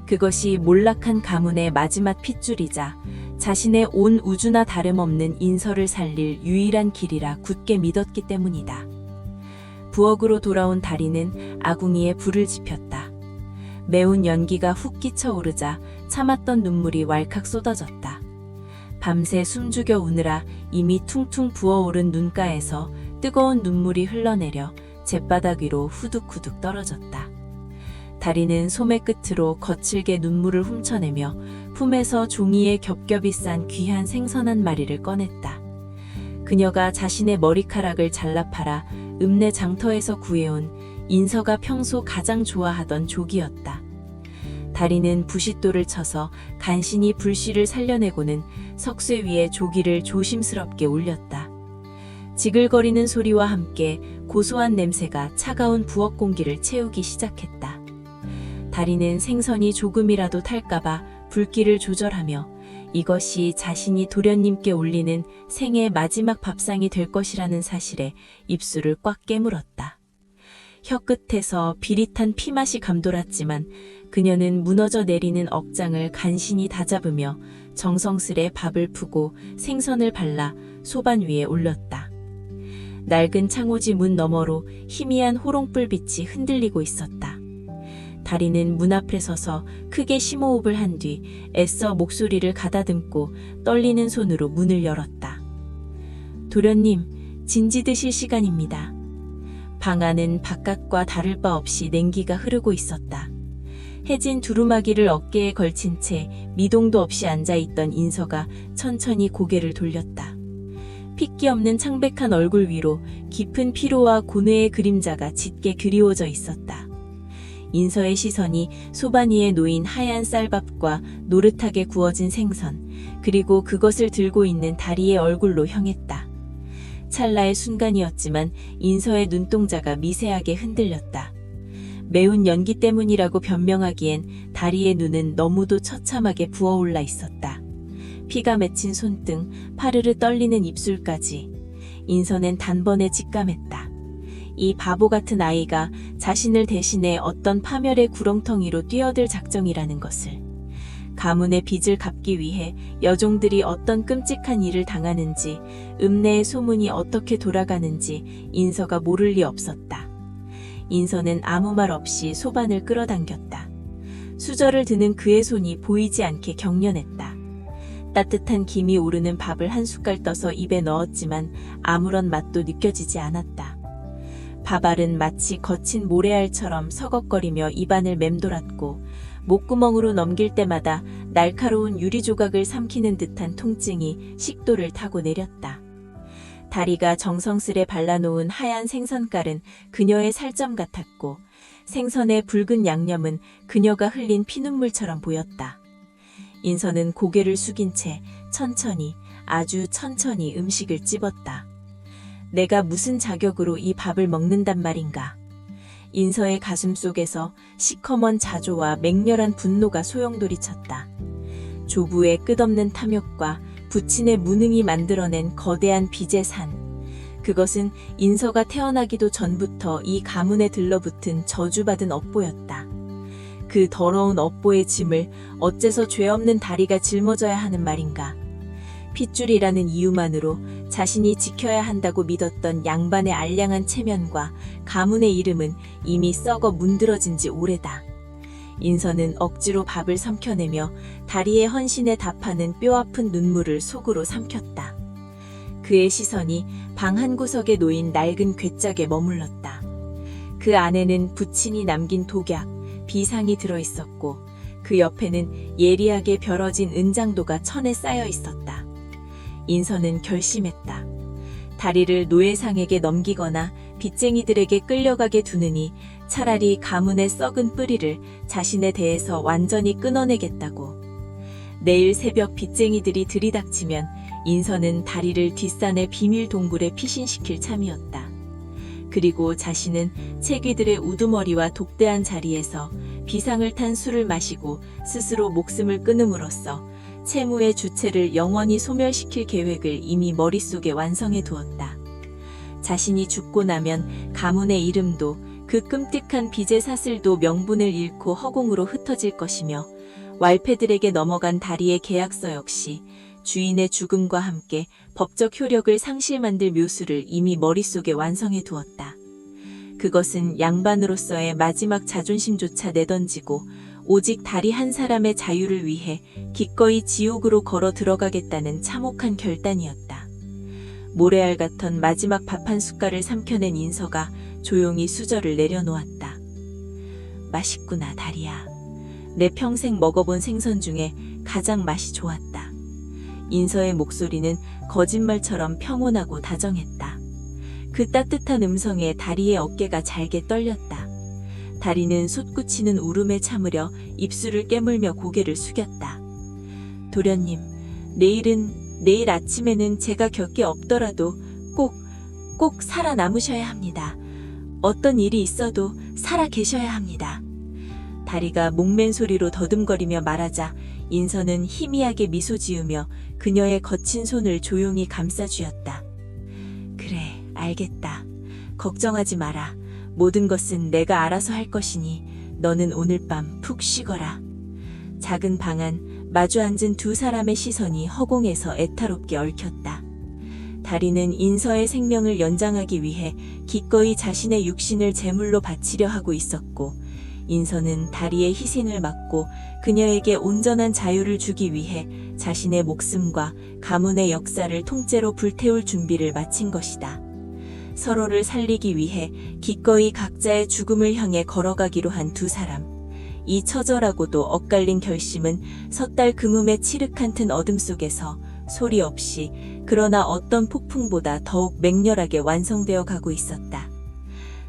그것이 몰락한 가문의 마지막 핏줄이자 자신의 온 우주나 다름없는 인서를 살릴 유일한 길이라 굳게 믿었기 때문이다. 부엌으로 돌아온 다리는 아궁이에 불을 지폈다. 매운 연기가 훅 끼쳐오르자 참았던 눈물이 왈칵 쏟아졌다. 밤새 숨죽여 우느라 이미 퉁퉁 부어오른 눈가에서 뜨거운 눈물이 흘러내려 잿바닥 위로 후둑후둑 떨어졌다. 다리는 소매 끝으로 거칠게 눈물을 훔쳐내며 품에서 종이에 겹겹이 싼 귀한 생선 한 마리를 꺼냈다. 그녀가 자신의 머리카락을 잘라 팔아 읍내 장터에서 구해온 인서가 평소 가장 좋아하던 조기였다. 다리는 부싯돌을 쳐서 간신히 불씨를 살려내고는 석쇠 위에 조기를 조심스럽게 올렸다. 지글거리는 소리와 함께 고소한 냄새가 차가운 부엌 공기를 채우기 시작했다. 다리는 생선이 조금이라도 탈까봐 불길을 조절하며 이것이 자신이 도련님께 올리는 생애 마지막 밥상이 될 것이라는 사실에 입술을 꽉 깨물었다. 혀끝에서 비릿한 피맛이 감돌았지만 그녀는 무너져 내리는 억장을 간신히 다잡으며 정성스레 밥을 푸고 생선을 발라 소반 위에 올렸다. 낡은 창호지 문 너머로 희미한 호롱불빛이 흔들리고 있었다. 다리는 문 앞에 서서 크게 심호흡을 한 뒤 애써 목소리를 가다듬고 떨리는 손으로 문을 열었다. 도련님, 진지 드실 시간입니다. 방 안은 바깥과 다를 바 없이 냉기가 흐르고 있었다. 해진 두루마기를 어깨에 걸친 채 미동도 없이 앉아있던 인서가 천천히 고개를 돌렸다. 핏기 없는 창백한 얼굴 위로 깊은 피로와 고뇌의 그림자가 짙게 그리워져 있었다. 인서의 시선이 소반 위에 놓인 하얀 쌀밥과 노릇하게 구워진 생선, 그리고 그것을 들고 있는 다리의 얼굴로 향했다. 찰나의 순간이었지만 인서의 눈동자가 미세하게 흔들렸다. 매운 연기 때문이라고 변명하기엔 다리의 눈은 너무도 처참하게 부어올라 있었다. 피가 맺힌 손등, 파르르 떨리는 입술까지. 인서는 단번에 직감했다. 이 바보 같은 아이가 자신을 대신해 어떤 파멸의 구렁텅이로 뛰어들 작정이라는 것을. 가문의 빚을 갚기 위해 여종들이 어떤 끔찍한 일을 당하는지, 읍내의 소문이 어떻게 돌아가는지 인서가 모를 리 없었다. 인서는 아무 말 없이 소반을 끌어당겼다. 수저를 드는 그의 손이 보이지 않게 경련했다. 따뜻한 김이 오르는 밥을 한 숟갈 떠서 입에 넣었지만 아무런 맛도 느껴지지 않았다. 밥알은 마치 거친 모래알처럼 서걱거리며 입안을 맴돌았고 목구멍으로 넘길 때마다 날카로운 유리 조각을 삼키는 듯한 통증이 식도를 타고 내렸다. 다리가 정성스레 발라놓은 하얀 생선깔은 그녀의 살점 같았고 생선의 붉은 양념은 그녀가 흘린 피눈물처럼 보였다. 인서는 고개를 숙인 채 천천히, 아주 천천히 음식을 찝었다. 내가 무슨 자격으로 이 밥을 먹는단 말인가. 인서의 가슴 속에서 시커먼 자조와 맹렬한 분노가 소용돌이쳤다. 조부의 끝없는 탐욕과 부친의 무능이 만들어낸 거대한 빚의 산. 그것은 인서가 태어나기도 전부터 이 가문에 들러붙은 저주받은 업보였다. 그 더러운 업보의 짐을 어째서 죄 없는 다리가 짊어져야 하는 말인가. 핏줄이라는 이유만으로 자신이 지켜야 한다고 믿었던 양반의 알량한 체면과 가문의 이름은 이미 썩어 문드러진 지 오래다. 인서는 억지로 밥을 삼켜내며 다리의 헌신에 답하는 뼈아픈 눈물을 속으로 삼켰다. 그의 시선이 방 한 구석에 놓인 낡은 괴짝에 머물렀다. 그 안에는 부친이 남긴 독약, 비상이 들어있었고 그 옆에는 예리하게 벼러진 은장도가 천에 쌓여 있었다. 인서는 결심했다. 다리를 노예상에게 넘기거나 빚쟁이들에게 끌려가게 두느니 차라리 가문의 썩은 뿌리를 자신에 대해서 완전히 끊어내겠다고. 내일 새벽 빚쟁이들이 들이닥치면 인서는 다리를 뒷산의 비밀 동굴에 피신시킬 참이었다. 그리고 자신은 채귀들의 우두머리와 독대한 자리에서 비상을 탄 술을 마시고 스스로 목숨을 끊음으로써 채무의 주체를 영원히 소멸시킬 계획을 이미 머릿속에 완성해 두었다. 자신이 죽고 나면 가문의 이름도 그 끔찍한 빚의 사슬도 명분을 잃고 허공으로 흩어질 것이며 왈패들에게 넘어간 다리의 계약서 역시 주인의 죽음과 함께 법적 효력을 상실만들 묘수를 이미 머릿속에 완성해 두었다. 그것은 양반으로서의 마지막 자존심조차 내던지고 오직 다리 한 사람의 자유를 위해 기꺼이 지옥으로 걸어 들어가겠다는 참혹한 결단이었다. 모래알 같던 마지막 밥 한 숟갈을 삼켜낸 인서가 조용히 수저를 내려놓았다. 맛있구나, 다리야. 내 평생 먹어본 생선 중에 가장 맛이 좋았다. 인서의 목소리는 거짓말처럼 평온하고 다정했다. 그 따뜻한 음성에 다리의 어깨가 잘게 떨렸다. 다리는 솟구치는 울음에 참으려 입술을 깨물며 고개를 숙였다. 도련님, 내일 아침에는 제가 곁에 없더라도 꼭 살아남으셔야 합니다. 어떤 일이 있어도 살아 계셔야 합니다. 다리가 목맨 소리로 더듬거리며 말하자 인서는 희미하게 미소 지으며 그녀의 거친 손을 조용히 감싸쥐었다. 그래, 알겠다. 걱정하지 마라. 모든 것은 내가 알아서 할 것이니 너는 오늘 밤 푹 쉬거라. 작은 방 안 마주 앉은 두 사람의 시선이 허공에서 애타롭게 얽혔다. 다리는 인서의 생명을 연장하기 위해 기꺼이 자신의 육신을 제물로 바치려 하고 있었고, 인서는 다리의 희생을 막고 그녀에게 온전한 자유를 주기 위해 자신의 목숨과 가문의 역사를 통째로 불태울 준비를 마친 것이다. 서로를 살리기 위해 기꺼이 각자의 죽음을 향해 걸어가기로 한 두 사람. 이 처절하고도 엇갈린 결심은 섣달 금음의 칠흑한 튼 어둠 속에서 소리 없이, 그러나 어떤 폭풍보다 더욱 맹렬하게 완성되어 가고 있었다.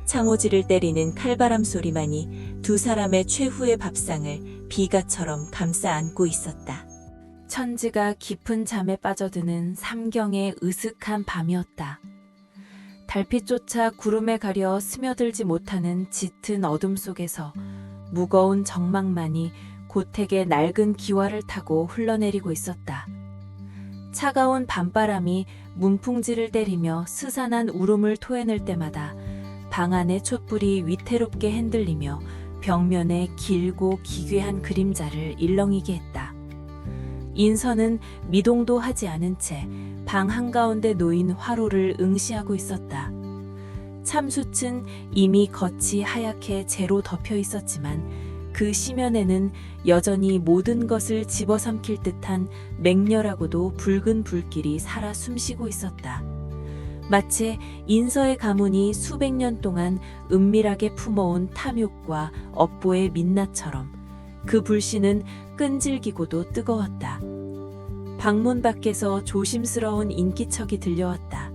창호지를 때리는 칼바람 소리만이 두 사람의 최후의 밥상을 비가처럼 감싸 안고 있었다. 천지가 깊은 잠에 빠져드는 삼경의 으슥한 밤이었다. 달빛조차 구름에 가려 스며들지 못하는 짙은 어둠 속에서 무거운 정막만이 고택의 낡은 기와를 타고 흘러내리고 있었다. 차가운 밤바람이 문풍지를 때리며 스산한 울음을 토해낼 때마다 방 안의 촛불이 위태롭게 흔들리며 벽면에 길고 기괴한 그림자를 일렁이게 했다. 인서는 미동도 하지 않은 채 방 한가운데 놓인 화로를 응시하고 있었다. 참숯은 이미 겉이 하얗게 재로 덮여 있었지만 그 시면에는 여전히 모든 것을 집어삼킬 듯한 맹렬하고도 붉은 불길이 살아 숨쉬고 있었다. 마치 인서의 가문이 수백 년 동안 은밀하게 품어온 탐욕과 업보의 민낯처럼 그 불씨는 끈질기고도 뜨거웠다. 방문 밖에서 조심스러운 인기척이 들려왔다.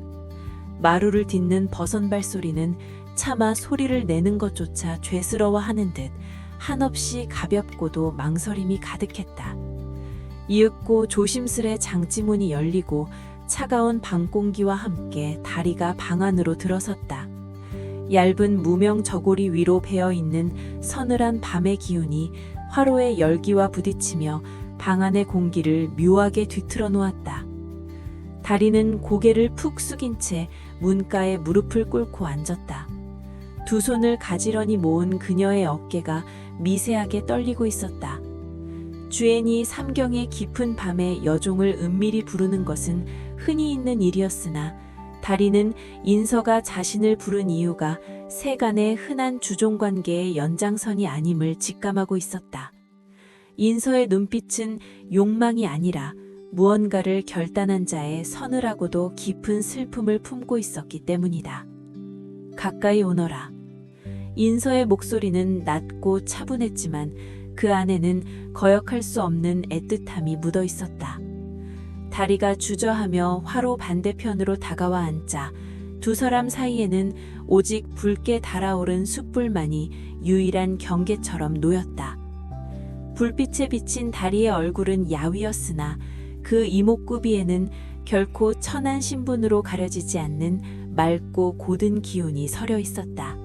마루를 딛는 버선발 소리는 차마 소리를 내는 것조차 죄스러워하는 듯 한없이 가볍고도 망설임이 가득했다. 이윽고 조심스레 장지문이 열리고 차가운 밤공기와 함께 다리가 방 안으로 들어섰다. 얇은 무명 저고리 위로 배어있는 서늘한 밤의 기운이 화로의 열기와 부딪히며 방 안의 공기를 묘하게 뒤틀어 놓았다. 다리는 고개를 푹 숙인 채 문가에 무릎을 꿇고 앉았다. 두 손을 가지런히 모은 그녀의 어깨가 미세하게 떨리고 있었다. 주엔이 삼경의 깊은 밤에 여종을 은밀히 부르는 것은 흔히 있는 일이었으나 다리는 인서가 자신을 부른 이유가 세간의 흔한 주종관계의 연장선이 아님을 직감하고 있었다. 인서의 눈빛은 욕망이 아니라 무언가를 결단한 자의 서늘하고도 깊은 슬픔을 품고 있었기 때문이다. 가까이 오너라. 인서의 목소리는 낮고 차분했지만 그 안에는 거역할 수 없는 애틋함이 묻어 있었다. 다리가 주저하며 화로 반대편으로 다가와 앉자 두 사람 사이에는 오직 붉게 달아오른 숯불만이 유일한 경계처럼 놓였다. 불빛에 비친 다리의 얼굴은 야위였으나 그 이목구비에는 결코 천한 신분으로 가려지지 않는 맑고 고든 기운이 서려 있었다.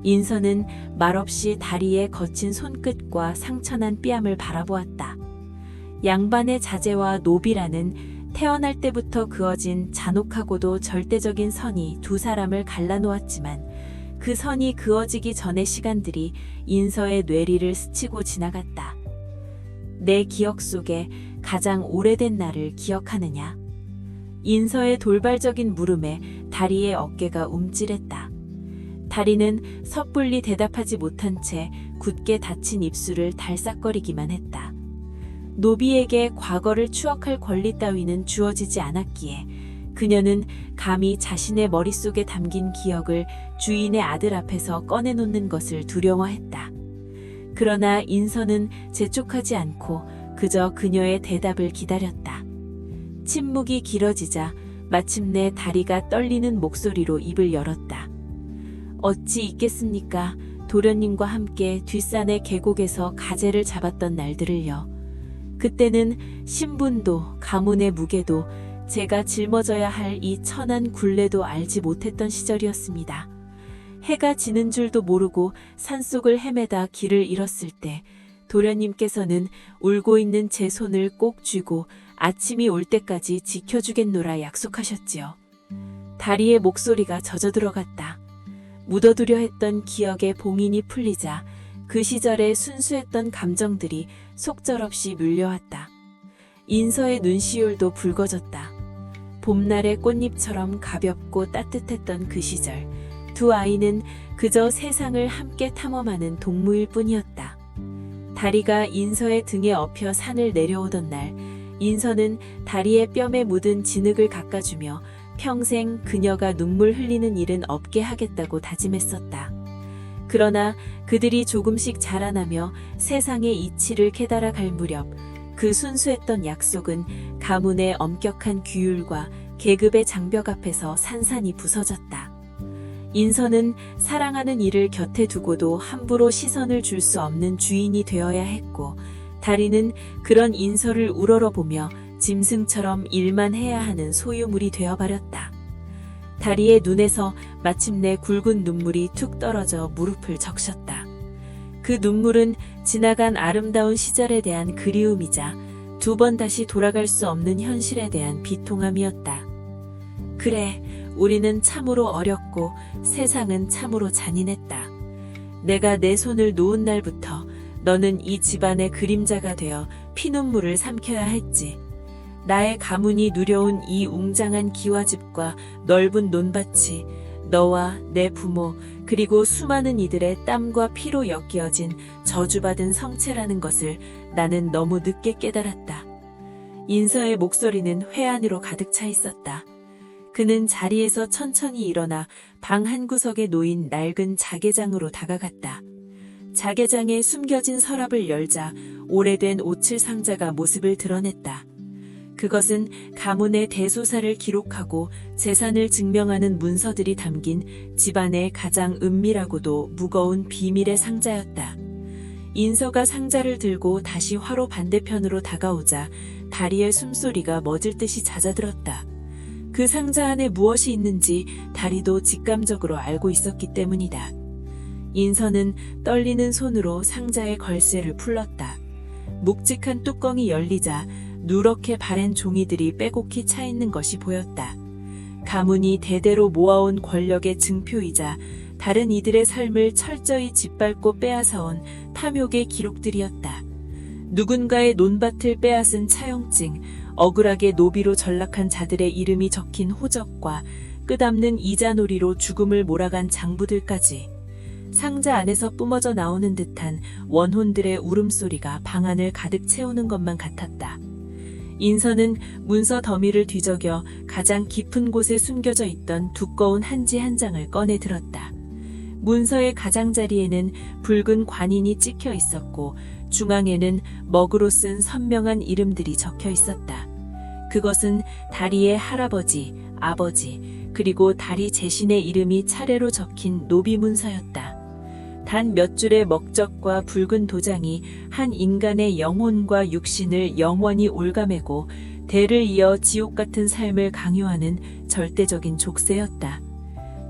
인선은 말없이 다리의 거친 손끝과 상처난 뺨을 바라보았다. 양반의 자제와 노비라는 태어날 때부터 그어진 잔혹하고도 절대적인 선이 두 사람을 갈라놓았지만 그 선이 그어지기 전의 시간들이 인서의 뇌리를 스치고 지나갔다. 내 기억 속에 가장 오래된 날을 기억하느냐? 인서의 돌발적인 물음에 다리의 어깨가 움찔했다. 다리는 섣불리 대답하지 못한 채 굳게 닫힌 입술을 달싹거리기만 했다. 노비에게 과거를 추억할 권리 따위는 주어지지 않았기에 그녀는 감히 자신의 머릿속에 담긴 기억을 주인의 아들 앞에서 꺼내놓는 것을 두려워했다. 그러나 인선은 재촉하지 않고 그저 그녀의 대답을 기다렸다. 침묵이 길어지자 마침내 다리가 떨리는 목소리로 입을 열었다. 어찌 있겠습니까? 도련님과 함께 뒷산의 계곡에서 가재를 잡았던 날들을요. 그때는 신분도 가문의 무게도 제가 짊어져야 할 이 천한 굴레도 알지 못했던 시절이었습니다. 해가 지는 줄도 모르고 산속을 헤매다 길을 잃었을 때 도련님께서는 울고 있는 제 손을 꼭 쥐고 아침이 올 때까지 지켜주겠노라 약속하셨지요. 다리의 목소리가 젖어들어갔다. 묻어두려 했던 기억의 봉인이 풀리자 그 시절의 순수했던 감정들이 속절없이 밀려왔다. 인서의 눈시울도 붉어졌다. 봄날의 꽃잎처럼 가볍고 따뜻했던 그 시절, 두 아이는 그저 세상을 함께 탐험하는 동무일 뿐이었다. 다리가 인서의 등에 엎여 산을 내려오던 날, 인서는 다리의 뺨에 묻은 진흙을 깎아주며 평생 그녀가 눈물 흘리는 일은 없게 하겠다고 다짐했었다. 그러나 그들이 조금씩 자라나며 세상의 이치를 깨달아 갈 무렵 그 순수했던 약속은 가문의 엄격한 규율과 계급의 장벽 앞에서 산산이 부서졌다. 인선은 사랑하는 이를 곁에 두고도 함부로 시선을 줄 수 없는 주인이 되어야 했고, 다리는 그런 인서를 우러러보며 짐승처럼 일만 해야 하는 소유물이 되어버렸다. 다리의 눈에서 마침내 굵은 눈물이 툭 떨어져 무릎을 적셨다. 그 눈물은 지나간 아름다운 시절에 대한 그리움이자 두 번 다시 돌아갈 수 없는 현실에 대한 비통함이었다. 그래, 우리는 참으로 어렸고 세상은 참으로 잔인했다. 내가 내 손을 놓은 날부터 너는 이 집안의 그림자가 되어 피눈물을 삼켜야 했지. 나의 가문이 누려온 이 웅장한 기와집과 넓은 논밭이 너와 내 부모 그리고 수많은 이들의 땀과 피로 엮여진 저주받은 성체라는 것을 나는 너무 늦게 깨달았다. 인서의 목소리는 회한으로 가득 차 있었다. 그는 자리에서 천천히 일어나 방 한구석에 놓인 낡은 자개장으로 다가갔다. 자개장에 숨겨진 서랍을 열자 오래된 오칠 상자가 모습을 드러냈다. 그것은 가문의 대소사를 기록하고 재산을 증명하는 문서들이 담긴 집안의 가장 은밀하고도 무거운 비밀의 상자였다. 인서가 상자를 들고 다시 화로 반대편으로 다가오자 다리의 숨소리가 멎을 듯이 잦아들었다. 그 상자 안에 무엇이 있는지 다리도 직감적으로 알고 있었기 때문이다. 인서는 떨리는 손으로 상자의 걸쇠를 풀렀다. 묵직한 뚜껑이 열리자 누렇게 바랜 종이들이 빼곡히 차 있는 것이 보였다. 가문이 대대로 모아온 권력의 증표이자 다른 이들의 삶을 철저히 짓밟고 빼앗아온 탐욕의 기록들이었다. 누군가의 논밭을 빼앗은 차용증, 억울하게 노비로 전락한 자들의 이름이 적힌 호적과 끝없는 이자놀이로 죽음을 몰아간 장부들까지. 상자 안에서 뿜어져 나오는 듯한 원혼들의 울음소리가 방안을 가득 채우는 것만 같았다. 인서는 문서 더미를 뒤적여 가장 깊은 곳에 숨겨져 있던 두꺼운 한지 한 장을 꺼내 들었다. 문서의 가장자리에는 붉은 관인이 찍혀 있었고 중앙에는 먹으로 쓴 선명한 이름들이 적혀 있었다. 그것은 다리의 할아버지, 아버지, 그리고 다리 제신의 이름이 차례로 적힌 노비문서였다. 단 몇 줄의 먹적과 붉은 도장이 한 인간의 영혼과 육신을 영원히 올가매고 대를 이어 지옥 같은 삶을 강요하는 절대적인 족쇄였다.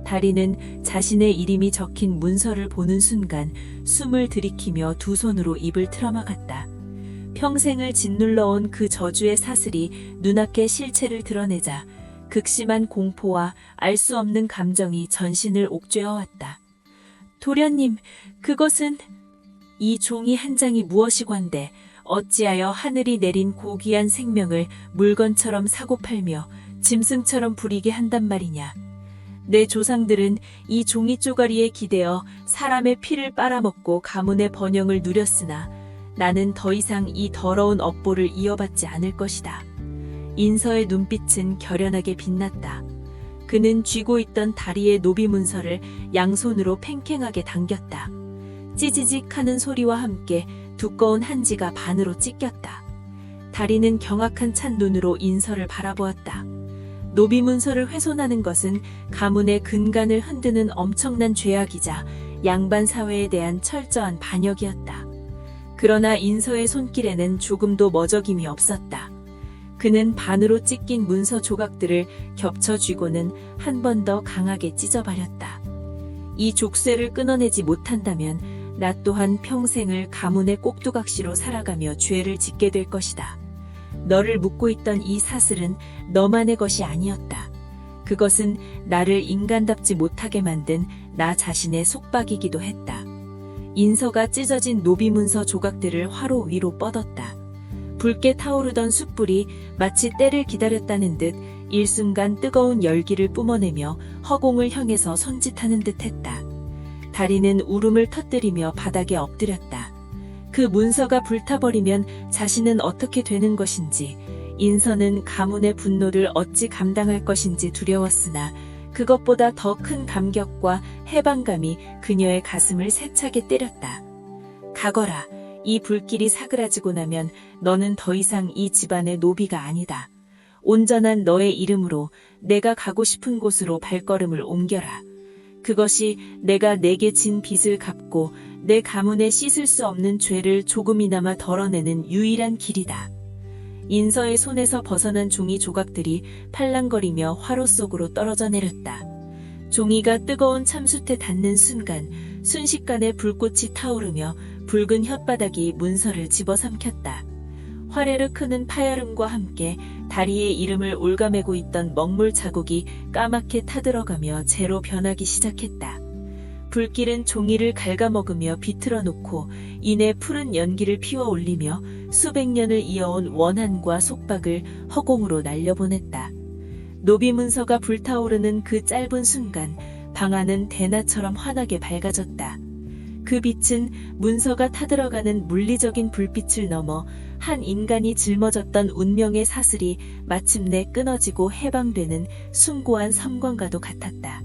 다리는 자신의 이름이 적힌 문서를 보는 순간 숨을 들이키며 두 손으로 입을 틀어막았다. 평생을 짓눌러온 그 저주의 사슬이 눈앞에 실체를 드러내자 극심한 공포와 알 수 없는 감정이 전신을 옥죄어왔다. 도련님, 그것은 이 종이 한 장이 무엇이관데 어찌하여 하늘이 내린 고귀한 생명을 물건처럼 사고 팔며 짐승처럼 부리게 한단 말이냐. 내 조상들은 이 종이 쪼가리에 기대어 사람의 피를 빨아먹고 가문의 번영을 누렸으나 나는 더 이상 이 더러운 업보를 이어받지 않을 것이다. 인서의 눈빛은 결연하게 빛났다. 그는 쥐고 있던 다리의 노비문서를 양손으로 팽팽하게 당겼다. 찌지직 하는 소리와 함께 두꺼운 한지가 반으로 찢겼다. 다리는 경악한 찬눈으로 인서를 바라보았다. 노비문서를 훼손하는 것은 가문의 근간을 흔드는 엄청난 죄악이자 양반 사회에 대한 철저한 반역이었다. 그러나 인서의 손길에는 조금도 머저김이 없었다. 그는 반으로 찢긴 문서 조각들을 겹쳐 쥐고는 한 번 더 강하게 찢어버렸다. 이 족쇄를 끊어내지 못한다면 나 또한 평생을 가문의 꼭두각시로 살아가며 죄를 짓게 될 것이다. 너를 묶고 있던 이 사슬은 너만의 것이 아니었다. 그것은 나를 인간답지 못하게 만든 나 자신의 속박이기도 했다. 인서가 찢어진 노비문서 조각들을 화로 위로 뻗었다. 붉게 타오르던 숯불이 마치 때를 기다렸다는 듯 일순간 뜨거운 열기를 뿜어내며 허공을 향해서 손짓하는 듯했다. 다리는 울음을 터뜨리며 바닥에 엎드렸다. 그 문서가 불타버리면 자신은 어떻게 되는 것인지, 인서는 가문의 분노를 어찌 감당할 것인지 두려웠으나 그것보다 더 큰 감격과 해방감이 그녀의 가슴을 세차게 때렸다. 가거라. 이 불길이 사그라지고 나면 너는 더 이상 이 집안의 노비가 아니다. 온전한 너의 이름으로 내가 가고 싶은 곳으로 발걸음을 옮겨라. 그것이 내가 내게 진 빚을 갚고 내 가문에 씻을 수 없는 죄를 조금이나마 덜어내는 유일한 길이다. 인서의 손에서 벗어난 종이 조각들이 팔랑거리며 화로 속으로 떨어져 내렸다. 종이가 뜨거운 참숯에 닿는 순간 순식간에 불꽃이 타오르며 붉은 혓바닥이 문서를 집어삼켰다. 화레르 크는 파열음과 함께 다리의 이름을 올가매고 있던 먹물 자국이 까맣게 타들어가며 재로 변하기 시작했다. 불길은 종이를 갉아먹으며 비틀어 놓고 이내 푸른 연기를 피워 올리며 수백 년을 이어온 원한과 속박을 허공으로 날려보냈다. 노비문서가 불타오르는 그 짧은 순간 방 안은 대낮처럼 환하게 밝아졌다. 그 빛은 문서가 타들어가는 물리적인 불빛을 넘어 한 인간이 짊어졌던 운명의 사슬이 마침내 끊어지고 해방되는 숭고한 섬광과도 같았다.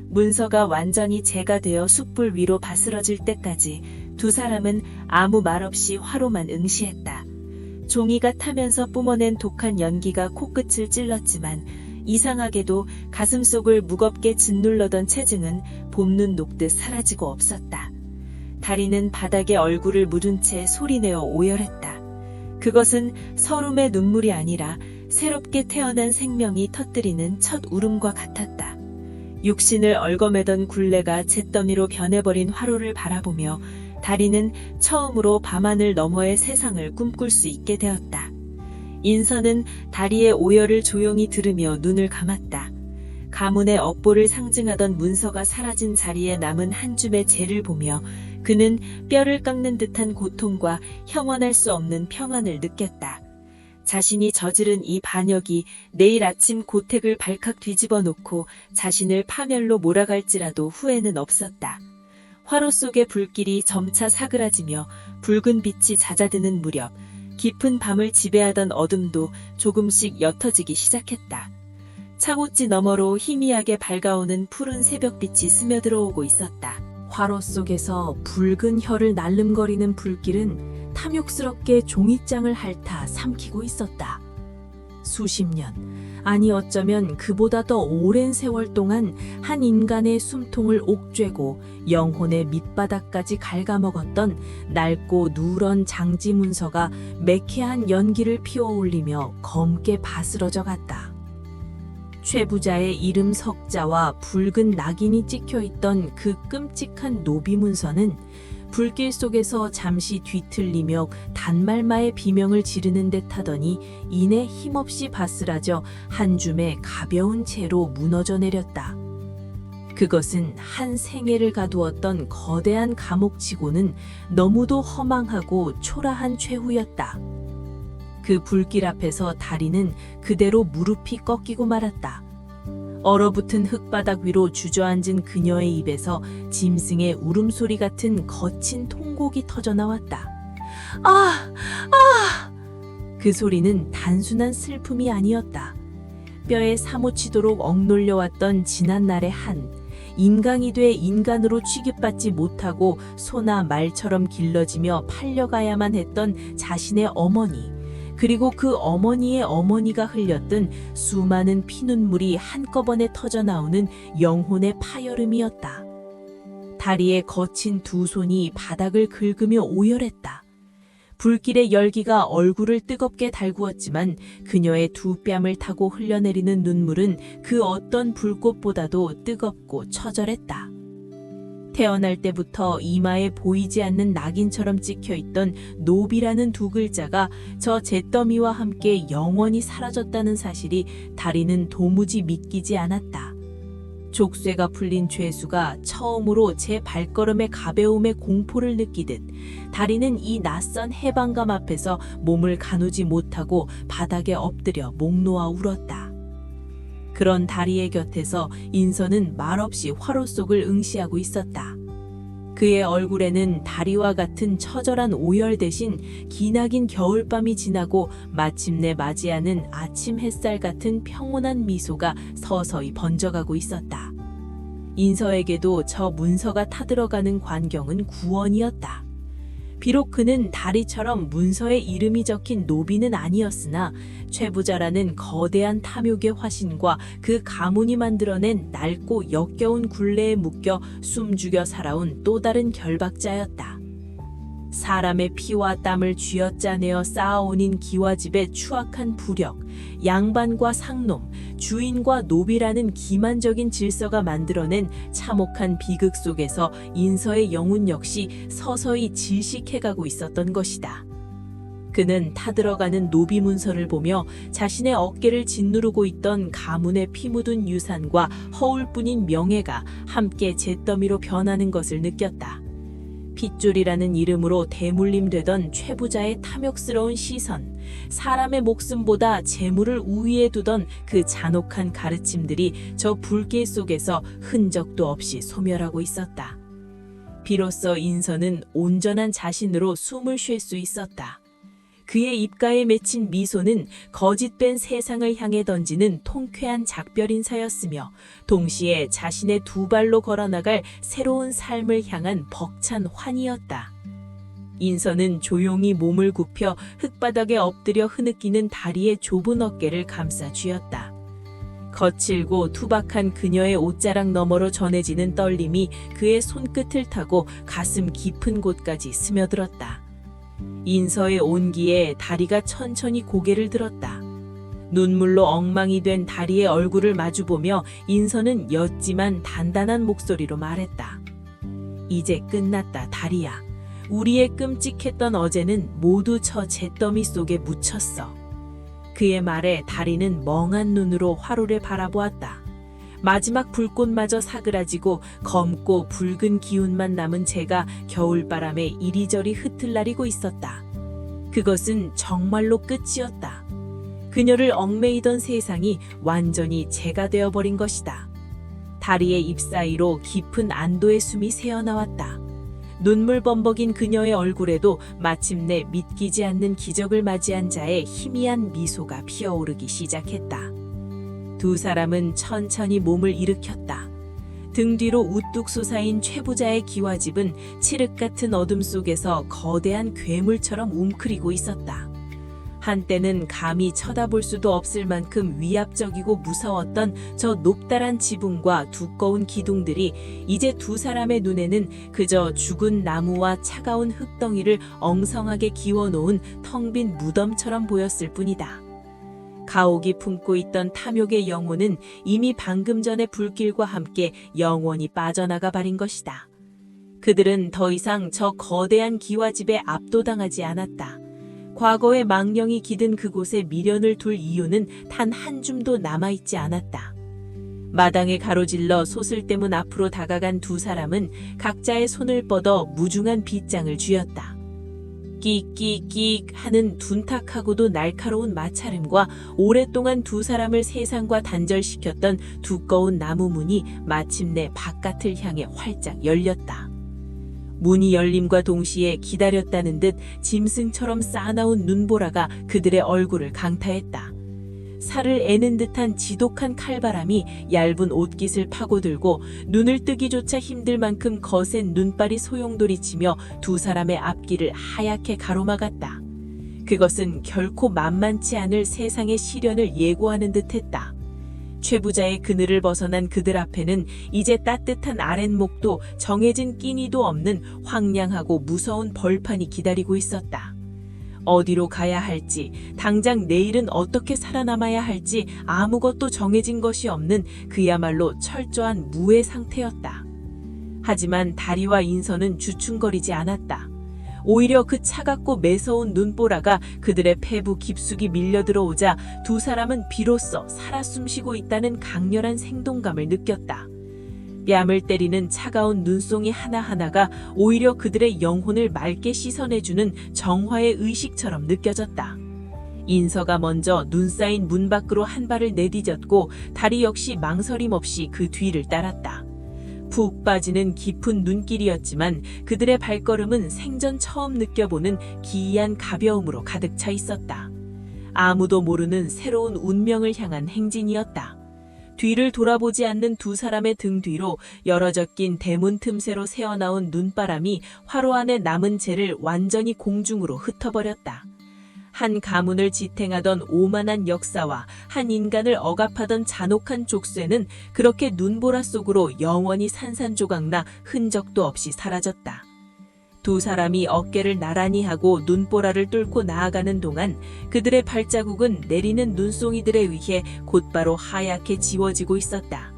문서가 완전히 재가 되어 숯불 위로 바스러질 때까지 두 사람은 아무 말 없이 화로만 응시했다. 종이가 타면서 뿜어낸 독한 연기가 코끝을 찔렀지만 이상하게도 가슴속을 무겁게 짓눌러던 체증은 봄눈 녹듯 사라지고 없었다. 다리는 바닥에 얼굴을 묻은 채 소리내어 오열했다. 그것은 서름의 눈물이 아니라 새롭게 태어난 생명이 터뜨리는 첫 울음과 같았다. 육신을 얽어매던 굴레가 잿더미로 변해버린 화로를 바라보며 다리는 처음으로 밤하늘 너머의 세상을 꿈꿀 수 있게 되었다. 인서는 다리의 오열을 조용히 들으며 눈을 감았다. 가문의 업보를 상징하던 문서가 사라진 자리에 남은 한 줌의 재를 보며 그는 뼈를 깎는 듯한 고통과 형언할 수 없는 평안을 느꼈다. 자신이 저지른 이 반역이 내일 아침 고택을 발칵 뒤집어 놓고 자신을 파멸로 몰아갈지라도 후회는 없었다. 화로 속의 불길이 점차 사그라지며 붉은 빛이 잦아드는 무렵 깊은 밤을 지배하던 어둠도 조금씩 옅어지기 시작했다. 창호지 너머로 희미하게 밝아오는 푸른 새벽빛이 스며들어오고 있었다. 화로 속에서 붉은 혀를 날름거리는 불길은 탐욕스럽게 종잇장을 핥아 삼키고 있었다. 수십 년, 아니 어쩌면 그보다 더 오랜 세월 동안 한 인간의 숨통을 옥죄고 영혼의 밑바닥까지 갉아먹었던 낡고 누런 장지 문서가 매캐한 연기를 피워올리며 검게 바스러져 갔다. 최 부자의 이름 석자와 붉은 낙인이 찍혀있던 그 끔찍한 노비 문서는 불길 속에서 잠시 뒤틀리며 단말마의 비명을 지르는 듯 하더니 이내 힘없이 바스라져 한 줌의 가벼운 채로 무너져 내렸다. 그것은 한 생애를 가두었던 거대한 감옥치고는 너무도 허망하고 초라한 최후였다. 그 불길 앞에서 다리는 그대로 무릎이 꺾이고 말았다. 얼어붙은 흙바닥 위로 주저앉은 그녀의 입에서 짐승의 울음소리 같은 거친 통곡이 터져나왔다. 아! 아! 그 소리는 단순한 슬픔이 아니었다. 뼈에 사무치도록 억눌려왔던 지난날의 한, 인간이 돼 인간으로 취급받지 못하고 소나 말처럼 길러지며 팔려가야만 했던 자신의 어머니, 그리고 그 어머니의 어머니가 흘렸던 수많은 피눈물이 한꺼번에 터져나오는 영혼의 파열음이었다. 다리에 거친 두 손이 바닥을 긁으며 오열했다. 불길의 열기가 얼굴을 뜨겁게 달구었지만 그녀의 두 뺨을 타고 흘러내리는 눈물은 그 어떤 불꽃보다도 뜨겁고 처절했다. 태어날 때부터 이마에 보이지 않는 낙인처럼 찍혀있던 노비라는 두 글자가 저 잿더미와 함께 영원히 사라졌다는 사실이 다리는 도무지 믿기지 않았다. 족쇄가 풀린 죄수가 처음으로 제 발걸음의 가벼움에 공포를 느끼듯 다리는 이 낯선 해방감 앞에서 몸을 가누지 못하고 바닥에 엎드려 목 놓아 울었다. 그런 다리의 곁에서 인선은 말없이 화로 속을 응시하고 있었다. 그의 얼굴에는 다리와 같은 처절한 오열 대신 기나긴 겨울밤이 지나고 마침내 맞이하는 아침 햇살 같은 평온한 미소가 서서히 번져가고 있었다. 인서에게도 저 문서가 타들어가는 광경은 구원이었다. 비록 그는 다리처럼 문서에 이름이 적힌 노비는 아니었으나 최부자라는 거대한 탐욕의 화신과 그 가문이 만들어낸 낡고 역겨운 굴레에 묶여 숨죽여 살아온 또 다른 결박자였다. 사람의 피와 땀을 쥐어짜내어 쌓아오닌 기와집의 추악한 부력, 양반과 상놈, 주인과 노비라는 기만적인 질서가 만들어낸 참혹한 비극 속에서 인서의 영혼 역시 서서히 질식해가고 있었던 것이다. 그는 타들어가는 노비 문서를 보며 자신의 어깨를 짓누르고 있던 가문의 피 묻은 유산과 허울뿐인 명예가 함께 잿더미로 변하는 것을 느꼈다. 핏줄이라는 이름으로 대물림되던 최부자의 탐욕스러운 시선, 사람의 목숨보다 재물을 우위에 두던 그 잔혹한 가르침들이 저 불길 속에서 흔적도 없이 소멸하고 있었다. 비로소 인선은 온전한 자신으로 숨을 쉴 수 있었다. 그의 입가에 맺힌 미소는 거짓된 세상을 향해 던지는 통쾌한 작별 인사였으며 동시에 자신의 두 발로 걸어나갈 새로운 삶을 향한 벅찬 환희였다. 인선은 조용히 몸을 굽혀 흙바닥에 엎드려 흐느끼는 다리의 좁은 어깨를 감싸 쥐었다. 거칠고 투박한 그녀의 옷자락 너머로 전해지는 떨림이 그의 손끝을 타고 가슴 깊은 곳까지 스며들었다. 인서의 온기에 다리가 천천히 고개를 들었다. 눈물로 엉망이 된 다리의 얼굴을 마주보며 인서는 옅지만 단단한 목소리로 말했다. 이제 끝났다, 다리야. 우리의 끔찍했던 어제는 모두 저 잿더미 속에 묻혔어. 그의 말에 다리는 멍한 눈으로 화로를 바라보았다. 마지막 불꽃마저 사그라지고 검고 붉은 기운만 남은 채가 겨울바람에 이리저리 흐틀날이고 있었다. 그것은 정말로 끝이었다. 그녀를 얽매이던 세상이 완전히 재가 되어버린 것이다. 다리의 입 사이로 깊은 안도의 숨이 새어나왔다. 눈물 범벅인 그녀의 얼굴에도 마침내 믿기지 않는 기적을 맞이한 자의 희미한 미소가 피어오르기 시작했다. 두 사람은 천천히 몸을 일으켰다. 등 뒤로 우뚝 솟아인 최부자의 기와집은 칠흑 같은 어둠 속에서 거대한 괴물처럼 웅크리고 있었다. 한때는 감히 쳐다볼 수도 없을 만큼 위압적이고 무서웠던 저 높다란 지붕과 두꺼운 기둥들이 이제 두 사람의 눈에는 그저 죽은 나무와 차가운 흙덩이를 엉성하게 기워놓은 텅 빈 무덤처럼 보였을 뿐이다. 가옥이 품고 있던 탐욕의 영혼은 이미 방금 전의 불길과 함께 영원히 빠져나가 버린 것이다. 그들은 더 이상 저 거대한 기와집에 압도당하지 않았다. 과거의 망령이 기든 그곳에 미련을 둘 이유는 단 한 줌도 남아있지 않았다. 마당에 가로질러 소슬대문 앞으로 다가간 두 사람은 각자의 손을 뻗어 무중한 빗장을 쥐었다. 끽끽끽 하는 둔탁하고도 날카로운 마찰음과 오랫동안 두 사람을 세상과 단절시켰던 두꺼운 나무 문이 마침내 바깥을 향해 활짝 열렸다. 문이 열림과 동시에 기다렸다는 듯 짐승처럼 싸나운 눈보라가 그들의 얼굴을 강타했다. 살을 애는 듯한 지독한 칼바람이 얇은 옷깃을 파고들고 눈을 뜨기조차 힘들 만큼 거센 눈발이 소용돌이치며 두 사람의 앞길을 하얗게 가로막았다. 그것은 결코 만만치 않을 세상의 시련을 예고하는 듯했다. 최부자의 그늘을 벗어난 그들 앞에는 이제 따뜻한 아랫목도 정해진 끼니도 없는 황량하고 무서운 벌판이 기다리고 있었다. 어디로 가야 할지, 당장 내일은 어떻게 살아남아야 할지 아무것도 정해진 것이 없는 그야말로 철저한 무의 상태였다. 하지만 다리와 인선은 주춤거리지 않았다. 오히려 그 차갑고 매서운 눈보라가 그들의 폐부 깊숙이 밀려 들어오자 두 사람은 비로소 살아 숨쉬고 있다는 강렬한 생동감을 느꼈다. 뺨을 때리는 차가운 눈송이 하나하나가 오히려 그들의 영혼을 맑게 씻어내주는 정화의 의식처럼 느껴졌다. 인서가 먼저 눈 쌓인 문 밖으로 한 발을 내디뎠고 다리 역시 망설임 없이 그 뒤를 따랐다. 푹 빠지는 깊은 눈길이었지만 그들의 발걸음은 생전 처음 느껴보는 기이한 가벼움으로 가득 차 있었다. 아무도 모르는 새로운 운명을 향한 행진이었다. 뒤를 돌아보지 않는 두 사람의 등 뒤로 열어져 낀 대문 틈새로 새어나온 눈바람이 화로 안에 남은 재를 완전히 공중으로 흩어버렸다. 한 가문을 지탱하던 오만한 역사와 한 인간을 억압하던 잔혹한 족쇄는 그렇게 눈보라 속으로 영원히 산산조각나 흔적도 없이 사라졌다. 두 사람이 어깨를 나란히 하고 눈보라를 뚫고 나아가는 동안 그들의 발자국은 내리는 눈송이들에 의해 곧바로 하얗게 지워지고 있었다.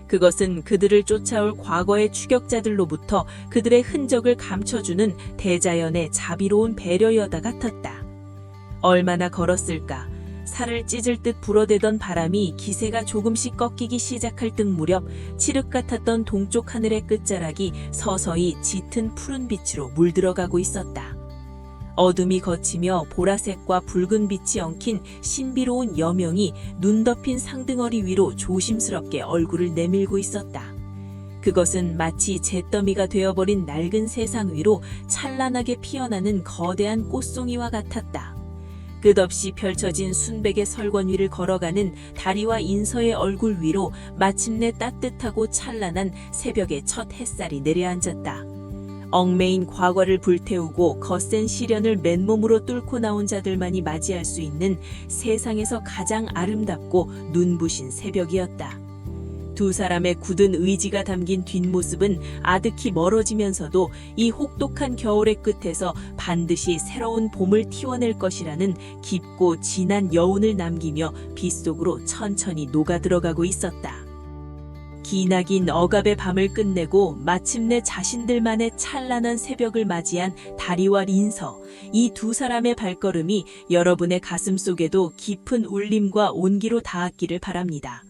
그것은 그들을 쫓아올 과거의 추격자들로부터 그들의 흔적을 감춰주는 대자연의 자비로운 배려여다 같았다. 얼마나 걸었을까? 살을 찢을 듯 불어대던 바람이 기세가 조금씩 꺾이기 시작할 듯 무렵 칠흑 같았던 동쪽 하늘의 끝자락이 서서히 짙은 푸른 빛으로 물들어가고 있었다. 어둠이 걷히며 보라색과 붉은 빛이 엉킨 신비로운 여명이 눈 덮인 상등어리 위로 조심스럽게 얼굴을 내밀고 있었다. 그것은 마치 잿더미가 되어버린 낡은 세상 위로 찬란하게 피어나는 거대한 꽃송이와 같았다. 끝없이 펼쳐진 순백의 설권 위를 걸어가는 다리와 인서의 얼굴 위로 마침내 따뜻하고 찬란한 새벽의 첫 햇살이 내려앉았다. 얽매인 과거를 불태우고 거센 시련을 맨몸으로 뚫고 나온 자들만이 맞이할 수 있는 세상에서 가장 아름답고 눈부신 새벽이었다. 두 사람의 굳은 의지가 담긴 뒷모습은 아득히 멀어지면서도 이 혹독한 겨울의 끝에서 반드시 새로운 봄을 틔워낼 것이라는 깊고 진한 여운을 남기며 빛 속으로 천천히 녹아들어가고 있었다. 기나긴 억압의 밤을 끝내고 마침내 자신들만의 찬란한 새벽을 맞이한 다리와 인서, 이 두 사람의 발걸음이 여러분의 가슴 속에도 깊은 울림과 온기로 닿았기를 바랍니다.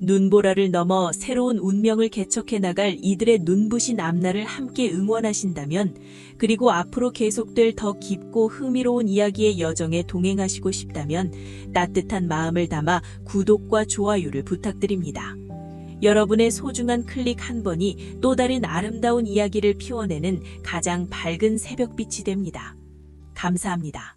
눈보라를 넘어 새로운 운명을 개척해 나갈 이들의 눈부신 앞날을 함께 응원하신다면, 그리고 앞으로 계속될 더 깊고 흥미로운 이야기의 여정에 동행하시고 싶다면 따뜻한 마음을 담아 구독과 좋아요를 부탁드립니다. 여러분의 소중한 클릭 한 번이 또 다른 아름다운 이야기를 피워내는 가장 밝은 새벽빛이 됩니다. 감사합니다.